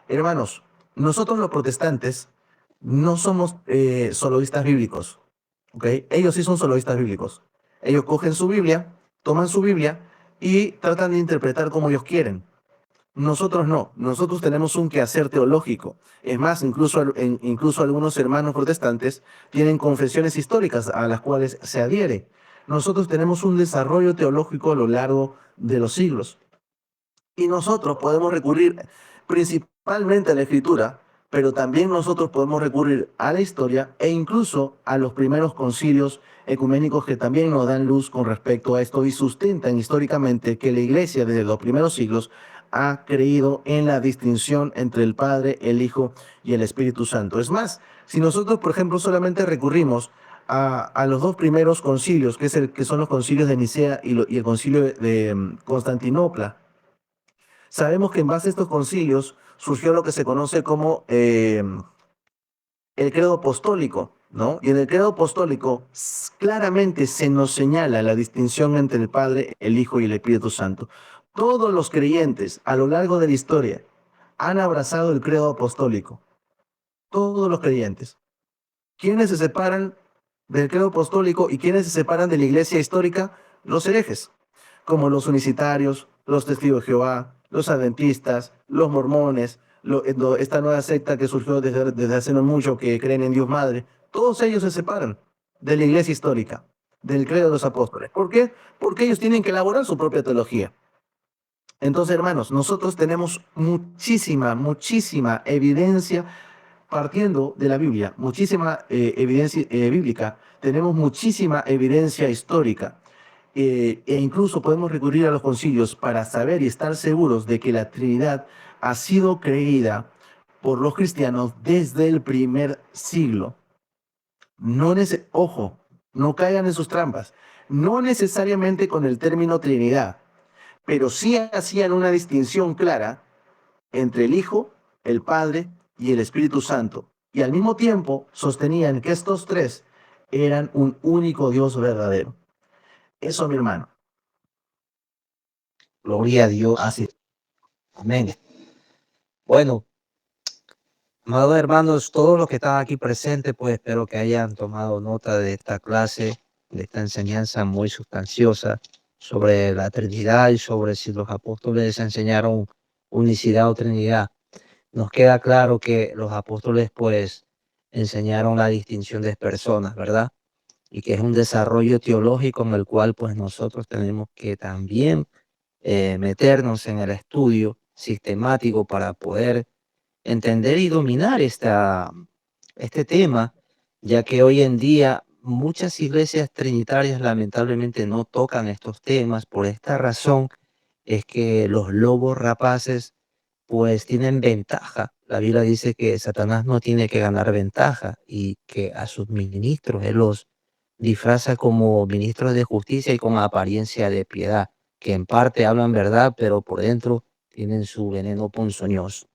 Hermanos, nosotros los protestantes no somos soloístas bíblicos, ¿ok? Ellos sí son soloístas bíblicos. Ellos cogen su Biblia, toman su Biblia y tratan de interpretar como ellos quieren. Nosotros no, nosotros tenemos un quehacer teológico. Es más, incluso algunos hermanos protestantes tienen confesiones históricas a las cuales se adhiere. Nosotros tenemos un desarrollo teológico a lo largo de los siglos. Y nosotros podemos recurrir principalmente a la escritura, pero también nosotros podemos recurrir a la historia e incluso a los primeros concilios ecuménicos que también nos dan luz con respecto a esto y sustentan históricamente que la iglesia desde los primeros siglos ha creído en la distinción entre el Padre, el Hijo y el Espíritu Santo. Es más, si nosotros, por ejemplo, solamente recurrimos a los dos primeros concilios, que son los concilios de Nicea y el concilio de Constantinopla, sabemos que en base a estos concilios surgió lo que se conoce como el credo apostólico, ¿no? Y en el credo apostólico claramente se nos señala la distinción entre el Padre, el Hijo y el Espíritu Santo. Todos los creyentes a lo largo de la historia han abrazado el credo apostólico. Todos los creyentes. ¿Quiénes se separan del credo apostólico y quiénes se separan de la iglesia histórica? Los herejes, como los unicitarios, los testigos de Jehová, los adventistas, los mormones, esta nueva secta que surgió desde hace no mucho que creen en Dios Madre. Todos ellos se separan de la iglesia histórica, del credo de los apóstoles. ¿Por qué? Porque ellos tienen que elaborar su propia teología. Entonces, hermanos, nosotros tenemos muchísima evidencia partiendo de la Biblia, muchísima evidencia bíblica, tenemos muchísima evidencia histórica, e incluso podemos recurrir a los concilios para saber y estar seguros de que la Trinidad ha sido creída por los cristianos desde el primer siglo. Ojo, no caigan en sus trampas, no necesariamente con el término Trinidad, pero sí hacían una distinción clara entre el Hijo, el Padre y el Espíritu Santo. Y al mismo tiempo sostenían que estos tres eran un único Dios verdadero. Eso, mi hermano. Gloria a Dios. Así. Amén. Bueno, amados hermanos, todos los que están aquí presentes, pues espero que hayan tomado nota de esta clase, de esta enseñanza muy sustanciosa sobre la Trinidad y sobre si los apóstoles enseñaron unicidad o Trinidad. Nos queda claro que los apóstoles, pues, enseñaron la distinción de personas, ¿verdad? Y que es un desarrollo teológico en el cual, pues, nosotros tenemos que también meternos en el estudio sistemático para poder entender y dominar este tema, ya que hoy en día muchas iglesias trinitarias lamentablemente no tocan estos temas. Por esta razón es que los lobos rapaces pues tienen ventaja. La Biblia dice que Satanás no tiene que ganar ventaja y que a sus ministros él los disfraza como ministros de justicia y con apariencia de piedad, que en parte hablan verdad, pero por dentro tienen su veneno ponzoñoso.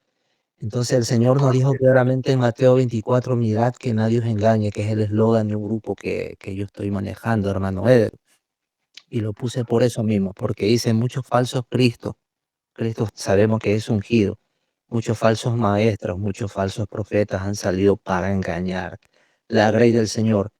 Entonces el Señor nos dijo claramente en Mateo 24, mirad que nadie os engañe, que es el eslogan de un grupo que yo estoy manejando, hermano Eder. Y lo puse por eso mismo, porque dicen muchos falsos Cristos. Cristo sabemos que es ungido. Muchos falsos maestros, muchos falsos profetas han salido para engañar la grey del Señor.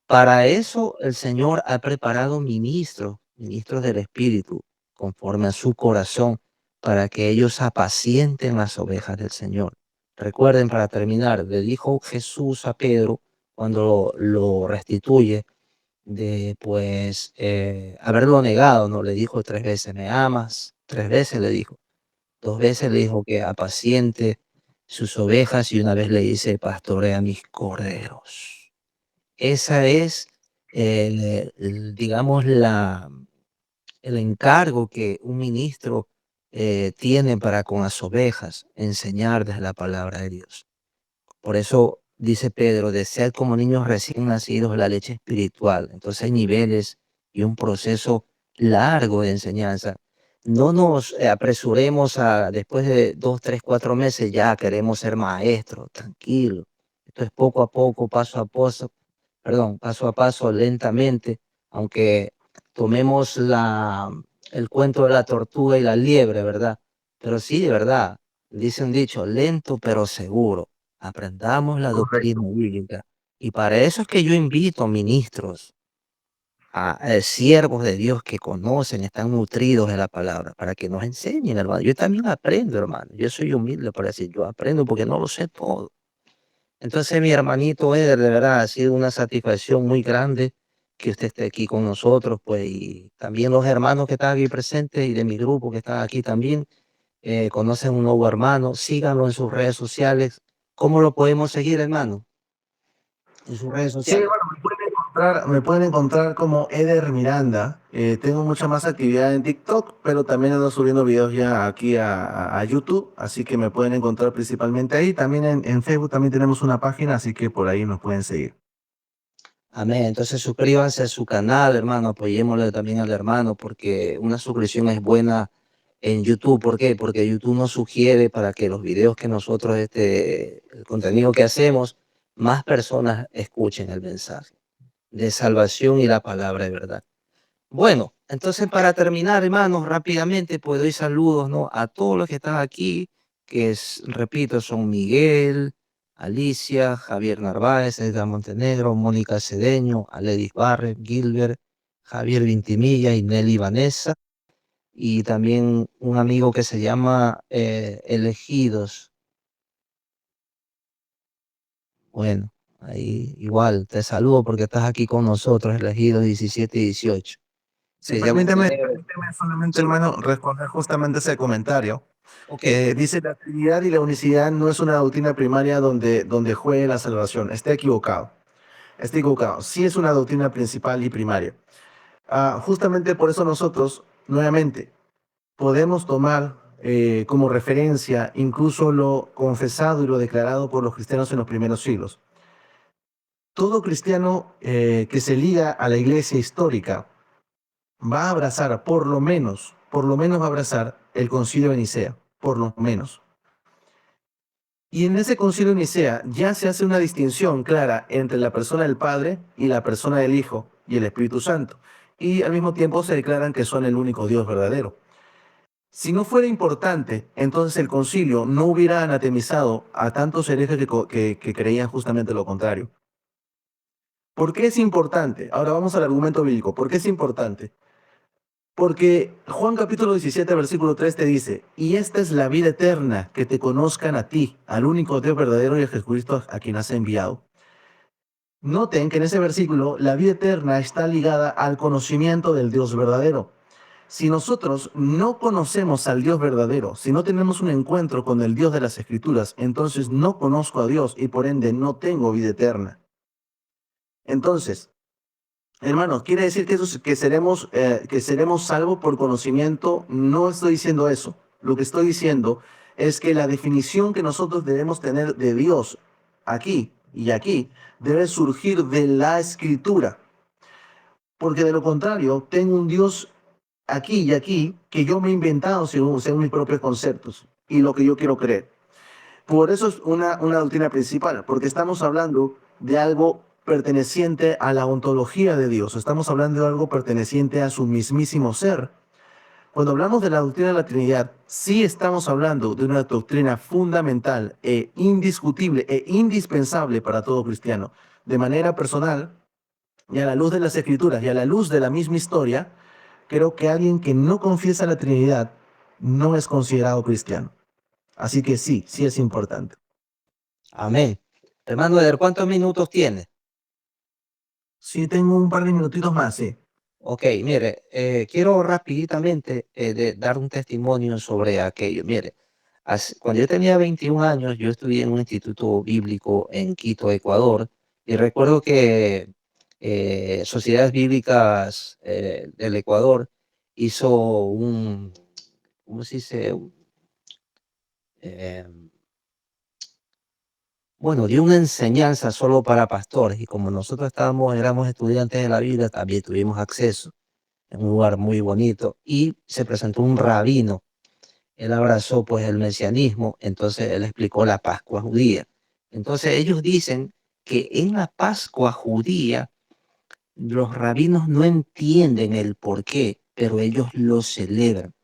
Para eso el Señor ha preparado ministros, ministros del Espíritu, conforme a su corazón, para que ellos apacienten las ovejas del Señor. Recuerden, para terminar, le dijo Jesús a Pedro cuando lo restituye de pues haberlo negado, ¿no? Le dijo 3 veces, ¿me amas? 3 veces le dijo. 2 veces le dijo que apaciente sus ovejas y una vez le dice: "Pastorea mis corderos". Esa es, digamos, el encargo que un ministro, tiene para con las ovejas, enseñarles la palabra de Dios. Por eso dice Pedro, de ser como niños recién nacidos la leche espiritual. Entonces hay niveles y un proceso largo de enseñanza. No nos apresuremos a, después de 2, 3, 4 meses, ya queremos ser maestros, tranquilo. Esto es poco a poco, paso a paso, perdón, paso a paso, lentamente, aunque tomemos el cuento de la tortuga y la liebre, ¿verdad? Pero sí, de verdad, dice un dicho, lento pero seguro. Aprendamos la doctrina Correcto. bíblica. Y para eso es que yo invito a ministros, a siervos de Dios que conocen, están nutridos de la palabra, para que nos enseñen, hermano. Yo también aprendo, hermano. Yo soy humilde para decir, yo aprendo porque no lo sé todo. Entonces, mi hermanito Eder, de verdad, ha sido una satisfacción muy grande que usted esté aquí con nosotros, pues, y también los hermanos que están aquí presentes y de mi grupo que están aquí también, conocen un nuevo hermano, síganlo en sus redes sociales. ¿Cómo lo podemos seguir, hermano? En sus redes Sí, sociales. hermano, me pueden encontrar como Eder Miranda. Tengo mucha más actividad en TikTok, pero también ando subiendo videos ya aquí a YouTube, así que me pueden encontrar principalmente ahí. También en Facebook también tenemos una página, así que por ahí nos pueden seguir. Amén. Entonces suscríbanse a su canal, hermano. Apoyémosle también al hermano, porque una suscripción es buena en YouTube. ¿Por qué? Porque YouTube nos sugiere para que los videos que nosotros, el contenido que hacemos, más personas escuchen el mensaje de salvación y la palabra de verdad. Bueno, entonces para terminar, hermanos, rápidamente, pues doy saludos, ¿no? A todos los que están aquí, que es, repito, son Miguel, Alicia, Javier Narváez, Edgar Montenegro, Mónica Cedeño, Aledis Barret, Gilbert, Javier Vintimilla y Nelly Vanessa, y también un amigo que se llama Elegidos. Bueno, ahí igual te saludo porque estás aquí con nosotros, Elegidos 17 y 18. Sí, Que ya permíteme solamente, sí, hermano, responder justamente ese comentario. ok. Dice, la Trinidad y la unicidad no es una doctrina primaria donde juegue la salvación. Está equivocado. Está equivocado. Sí es una doctrina principal y primaria. Justamente por eso nosotros, nuevamente, podemos tomar como referencia incluso lo confesado y lo declarado por los cristianos en los primeros siglos. Todo cristiano que se liga a la iglesia histórica va a abrazar, por lo menos va a abrazar el concilio de Nicea, por lo menos. Y en ese concilio de Nicea ya se hace una distinción clara entre la persona del Padre y la persona del Hijo y el Espíritu Santo. Y al mismo tiempo se declaran que son el único Dios verdadero. Si no fuera importante, entonces el concilio no hubiera anatemizado a tantos herejes que creían justamente lo contrario. ¿Por qué es importante? Ahora vamos al argumento bíblico. ¿Por qué es importante? Porque Juan capítulo 17, versículo 3 te dice, y esta es la vida eterna, que te conozcan a ti, al único Dios verdadero y a Jesucristo a quien has enviado. Noten que en ese versículo la vida eterna está ligada al conocimiento del Dios verdadero. Si nosotros no conocemos al Dios verdadero, si no tenemos un encuentro con el Dios de las Escrituras, entonces no conozco a Dios y por ende no tengo vida eterna. Entonces, hermanos, quiere decir que, que seremos salvos por conocimiento. No estoy diciendo eso. Lo que estoy diciendo es que la definición que nosotros debemos tener de Dios aquí y aquí debe surgir de la escritura. Porque de lo contrario, tengo un Dios aquí y aquí que yo me he inventado según mis propios conceptos y lo que yo quiero creer. Por eso es una doctrina principal, porque estamos hablando de algo perteneciente a la ontología de Dios, estamos hablando de algo perteneciente a su mismísimo ser. Cuando hablamos de la doctrina de la Trinidad, sí estamos hablando de una doctrina fundamental e indiscutible e indispensable para todo cristiano. De manera personal, y a la luz de las Escrituras y a la luz de la misma historia, creo que alguien que no confiesa la Trinidad no es considerado cristiano. Así que sí, sí es importante. Amén. Hermano Eder, ¿cuántos minutos tiene? Sí, tengo un par de minutitos más, sí. Ok, mire, quiero rapiditamente dar un testimonio sobre aquello. Mire, cuando yo tenía 21 años, yo estudié en un instituto bíblico en Quito, Ecuador, y recuerdo que Sociedades Bíblicas del Ecuador hizo ¿cómo se dice? Eh, bueno, dio una enseñanza solo para pastores, y como nosotros éramos estudiantes de la Biblia, también tuvimos acceso en un lugar muy bonito, y se presentó un rabino. Él abrazó pues el mesianismo, entonces él explicó la Pascua judía. Entonces ellos dicen que en la Pascua judía los rabinos no entienden el por qué, pero ellos lo celebran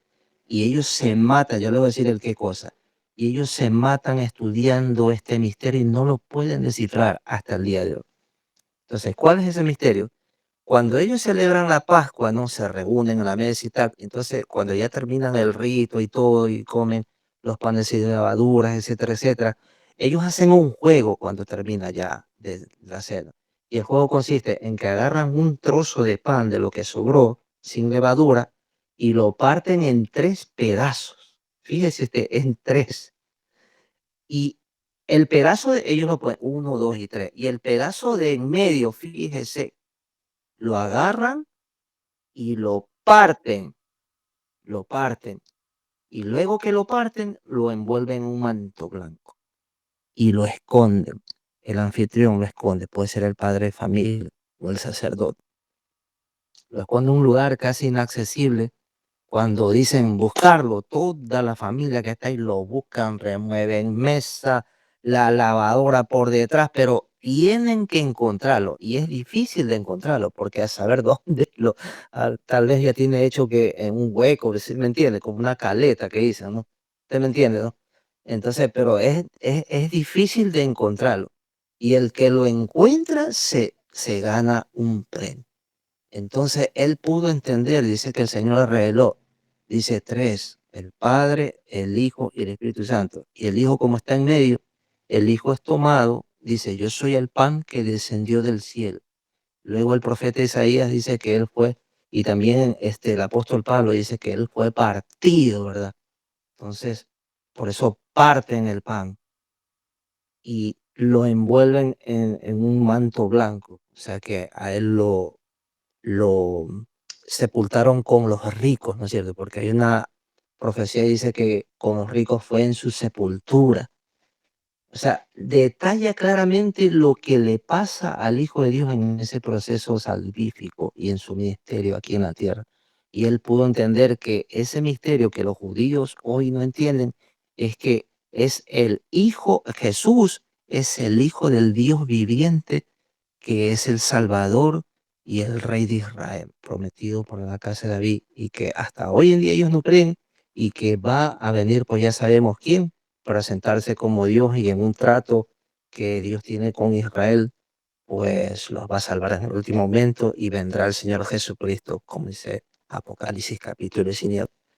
y ellos se matan, yo le voy a decir el qué cosa, y ellos se matan estudiando este misterio y no lo pueden descifrar hasta el día de hoy. Entonces, ¿cuál es ese misterio? Cuando ellos celebran la Pascua, ¿no? Se reúnen en la mesa y tal. Entonces, cuando ya terminan el rito y todo, y comen los panes y levaduras, etcétera, etcétera, ellos hacen un juego cuando termina ya de la cena. Y el juego consiste en que agarran un trozo de pan de lo que sobró, sin levadura, y lo parten en tres pedazos. Fíjese usted, en tres. Y el pedazo de ellos lo ponen uno, dos y tres. Y el pedazo de en medio, fíjese, lo agarran y lo parten, y luego que lo parten, lo envuelven en un manto blanco y lo esconden. El anfitrión lo esconde, puede ser el padre de familia o el sacerdote. Lo esconde en un lugar casi inaccesible. Cuando dicen buscarlo, toda la familia que está ahí lo buscan, remueven mesa, la lavadora por detrás, pero tienen que encontrarlo. Y es difícil de encontrarlo, porque a saber dónde tal vez ya tiene hecho que en un hueco, ¿sí me entiende? Como una caleta que dicen, ¿no? ¿Usted me entiende, no? Entonces, pero es difícil de encontrarlo. Y el que lo encuentra se gana un premio. Entonces él pudo entender, dice que el Señor le reveló, dice tres, el Padre, el Hijo y el Espíritu Santo. Y el Hijo como está en medio, el Hijo es tomado, dice, yo soy el pan que descendió del cielo. Luego el profeta Isaías dice que él fue, y también el apóstol Pablo dice que él fue partido, ¿verdad? Entonces, por eso parten el pan y lo envuelven en un manto blanco. O sea que a él lo sepultaron con los ricos, ¿no es cierto? Porque hay una profecía que dice que con los ricos fue en su sepultura. O sea, detalla claramente lo que le pasa al Hijo de Dios en ese proceso salvífico y en su ministerio aquí en la tierra. Y él pudo entender que ese misterio que los judíos hoy no entienden es que es el Hijo, Jesús es el Hijo del Dios viviente, que es el Salvador y el Rey de Israel, prometido por la casa de David, y que hasta hoy en día ellos no creen, y que va a venir, pues ya sabemos quién, para sentarse como Dios, y en un trato que Dios tiene con Israel, pues los va a salvar en el último momento, y vendrá el Señor Jesucristo, como dice Apocalipsis capítulo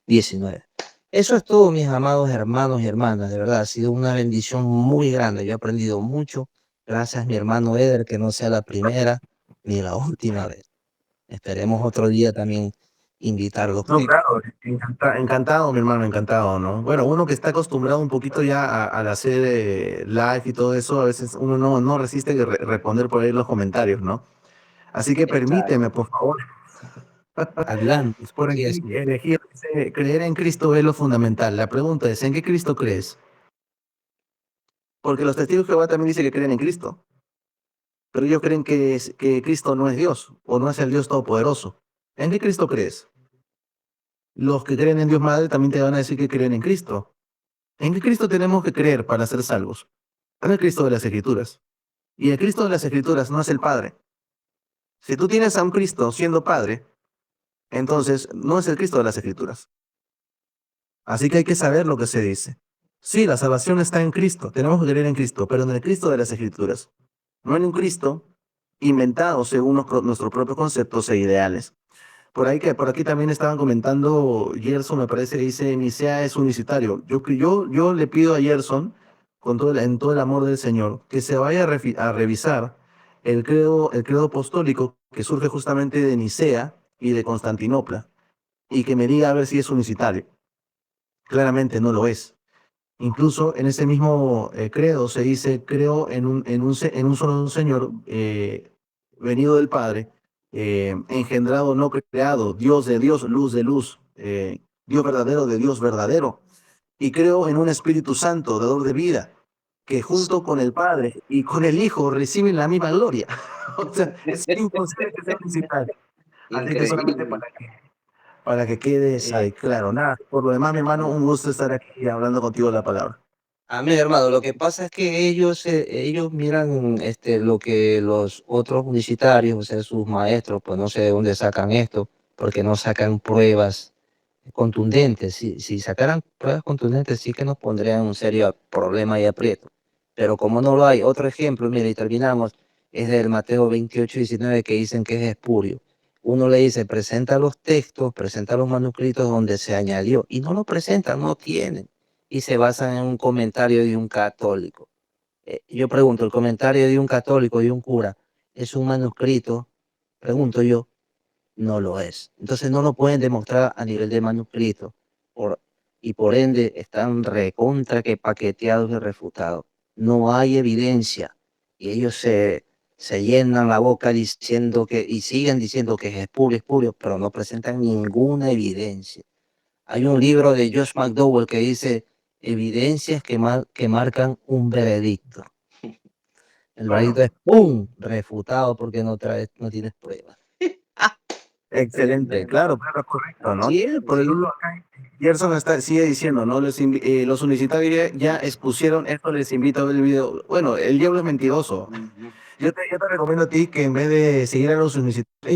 19. Eso es todo, mis amados hermanos y hermanas. De verdad, ha sido una bendición muy grande. Yo he aprendido mucho. Gracias, mi hermano Eder, que no sea la primera ni la última vez. Esperemos otro día también invitarlo. No, claro, encantado, mi hermano, encantado, ¿no? Bueno, uno que está acostumbrado un poquito ya al hacer live y todo eso, a veces uno no resiste que responder por ahí los comentarios, ¿no? Así que Exacto. permíteme, por favor. Adelante. Por Sí, aquí así. elegir, dice, creer en Cristo es lo fundamental. La pregunta es, ¿en qué Cristo crees? Porque los testigos de Jehová también dicen que creen en Cristo, pero ellos creen que Cristo no es Dios o no es el Dios Todopoderoso. ¿En qué Cristo crees? Los que creen en Dios Madre también te van a decir que creen en Cristo. ¿En qué Cristo tenemos que creer para ser salvos? En el Cristo de las Escrituras. Y el Cristo de las Escrituras no es el Padre. Si tú tienes a un Cristo siendo Padre, entonces no es el Cristo de las Escrituras. Así que hay que saber lo que se dice. Sí, la salvación está en Cristo, tenemos que creer en Cristo, pero en el Cristo de las Escrituras. No en un Cristo inventado según nuestros propios conceptos e ideales. Por aquí también estaban comentando, Gerson me parece, dice, Nicea es unicitario. Yo le pido a Gerson, en todo el amor del Señor, que se vaya a revisar el credo apostólico que surge justamente de Nicea, y de Constantinopla y que me diga a ver si es unicitario. Claramente no lo es. Incluso en ese mismo credo se dice, creo en un solo Señor, venido del Padre, engendrado, no creado, Dios de luz, Dios verdadero de Dios verdadero. Y creo en un Espíritu Santo, dador de vida, que junto con el Padre y con el Hijo reciben la misma gloria. O sea, es imposible que sea principal. Así que solamente Increíble. para que quede Exacto. claro. Nada, por lo demás, mi hermano, un gusto estar aquí hablando contigo la palabra. Amén, hermano. Lo que pasa es que ellos miran lo que los otros universitarios, o sea, sus maestros, pues no sé de dónde sacan esto, porque no sacan pruebas contundentes. Si sacaran pruebas contundentes, sí que nos pondrían un serio problema y aprieto. Pero como no lo hay, otro ejemplo, mire, y terminamos, es del Mateo 28:19 que dicen que es espurio. Uno le dice, presenta los textos, presenta los manuscritos donde se añadió, y no lo presentan, no tienen, y se basan en un comentario de un católico. Yo pregunto, ¿el comentario de un católico, de un cura, es un manuscrito? Pregunto yo, no lo es. Entonces no lo pueden demostrar a nivel de manuscrito por, y por ende están recontra que paqueteados y refutados. No hay evidencia y ellos se llenan la boca diciendo que y siguen diciendo que es espurio, pero no presentan ninguna evidencia. Hay un libro de Josh McDowell que dice evidencias que marcan un veredicto. El veredicto Claro. es ¡pum! Refutado porque no tienes pruebas. Excelente, claro, claro, correcto, ¿no? Sí, Por el sí. otro acá, Gerson sigue diciendo, ¿no? Los universitarios ya expusieron esto, les invito a ver el video. Bueno, el diablo es mentiroso. Yo te recomiendo a ti que en vez de seguir a los universitarios,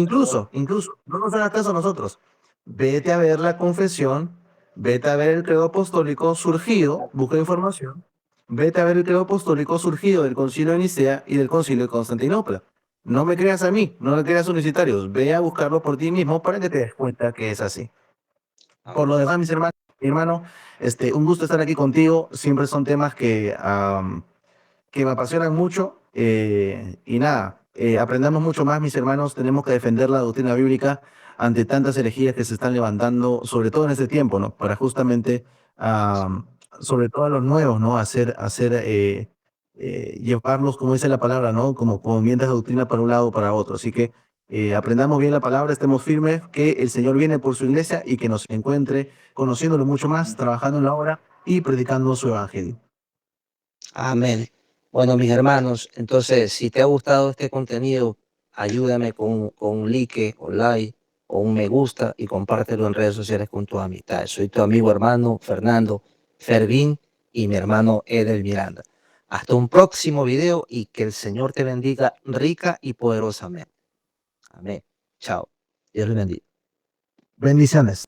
incluso, no nos hagas caso a nosotros. Vete a ver la confesión, vete a ver el credo apostólico surgido, busca información, vete a ver el credo apostólico surgido del concilio de Nicea y del concilio de Constantinopla. No me creas a mí, no le creas a universitarios, ve a buscarlo por ti mismo para que te des cuenta que es así. Por lo demás, mis hermanos, mi hermano, un gusto estar aquí contigo. Siempre son temas que me apasionan mucho y nada, aprendamos mucho más, mis hermanos, tenemos que defender la doctrina bíblica ante tantas herejías que se están levantando, sobre todo en este tiempo, ¿no? Para justamente, am, sobre todo a los nuevos, ¿no? Llevarlos, como dice la palabra, ¿no? Como mientras doctrina para un lado o para otro. Así que aprendamos bien la palabra, estemos firmes, que el Señor viene por su iglesia y que nos encuentre conociéndolo mucho más, trabajando en la obra y predicando su evangelio. Amén. Bueno, mis hermanos, entonces, si te ha gustado este contenido, ayúdame con un like o like o un me gusta y compártelo en redes sociales con tus amistades. Soy tu amigo hermano Fernando Fervín y mi hermano Edel Miranda. Hasta un próximo video y que el Señor te bendiga rica y poderosamente. Amén. Chao. Dios les bendiga. Bendiciones.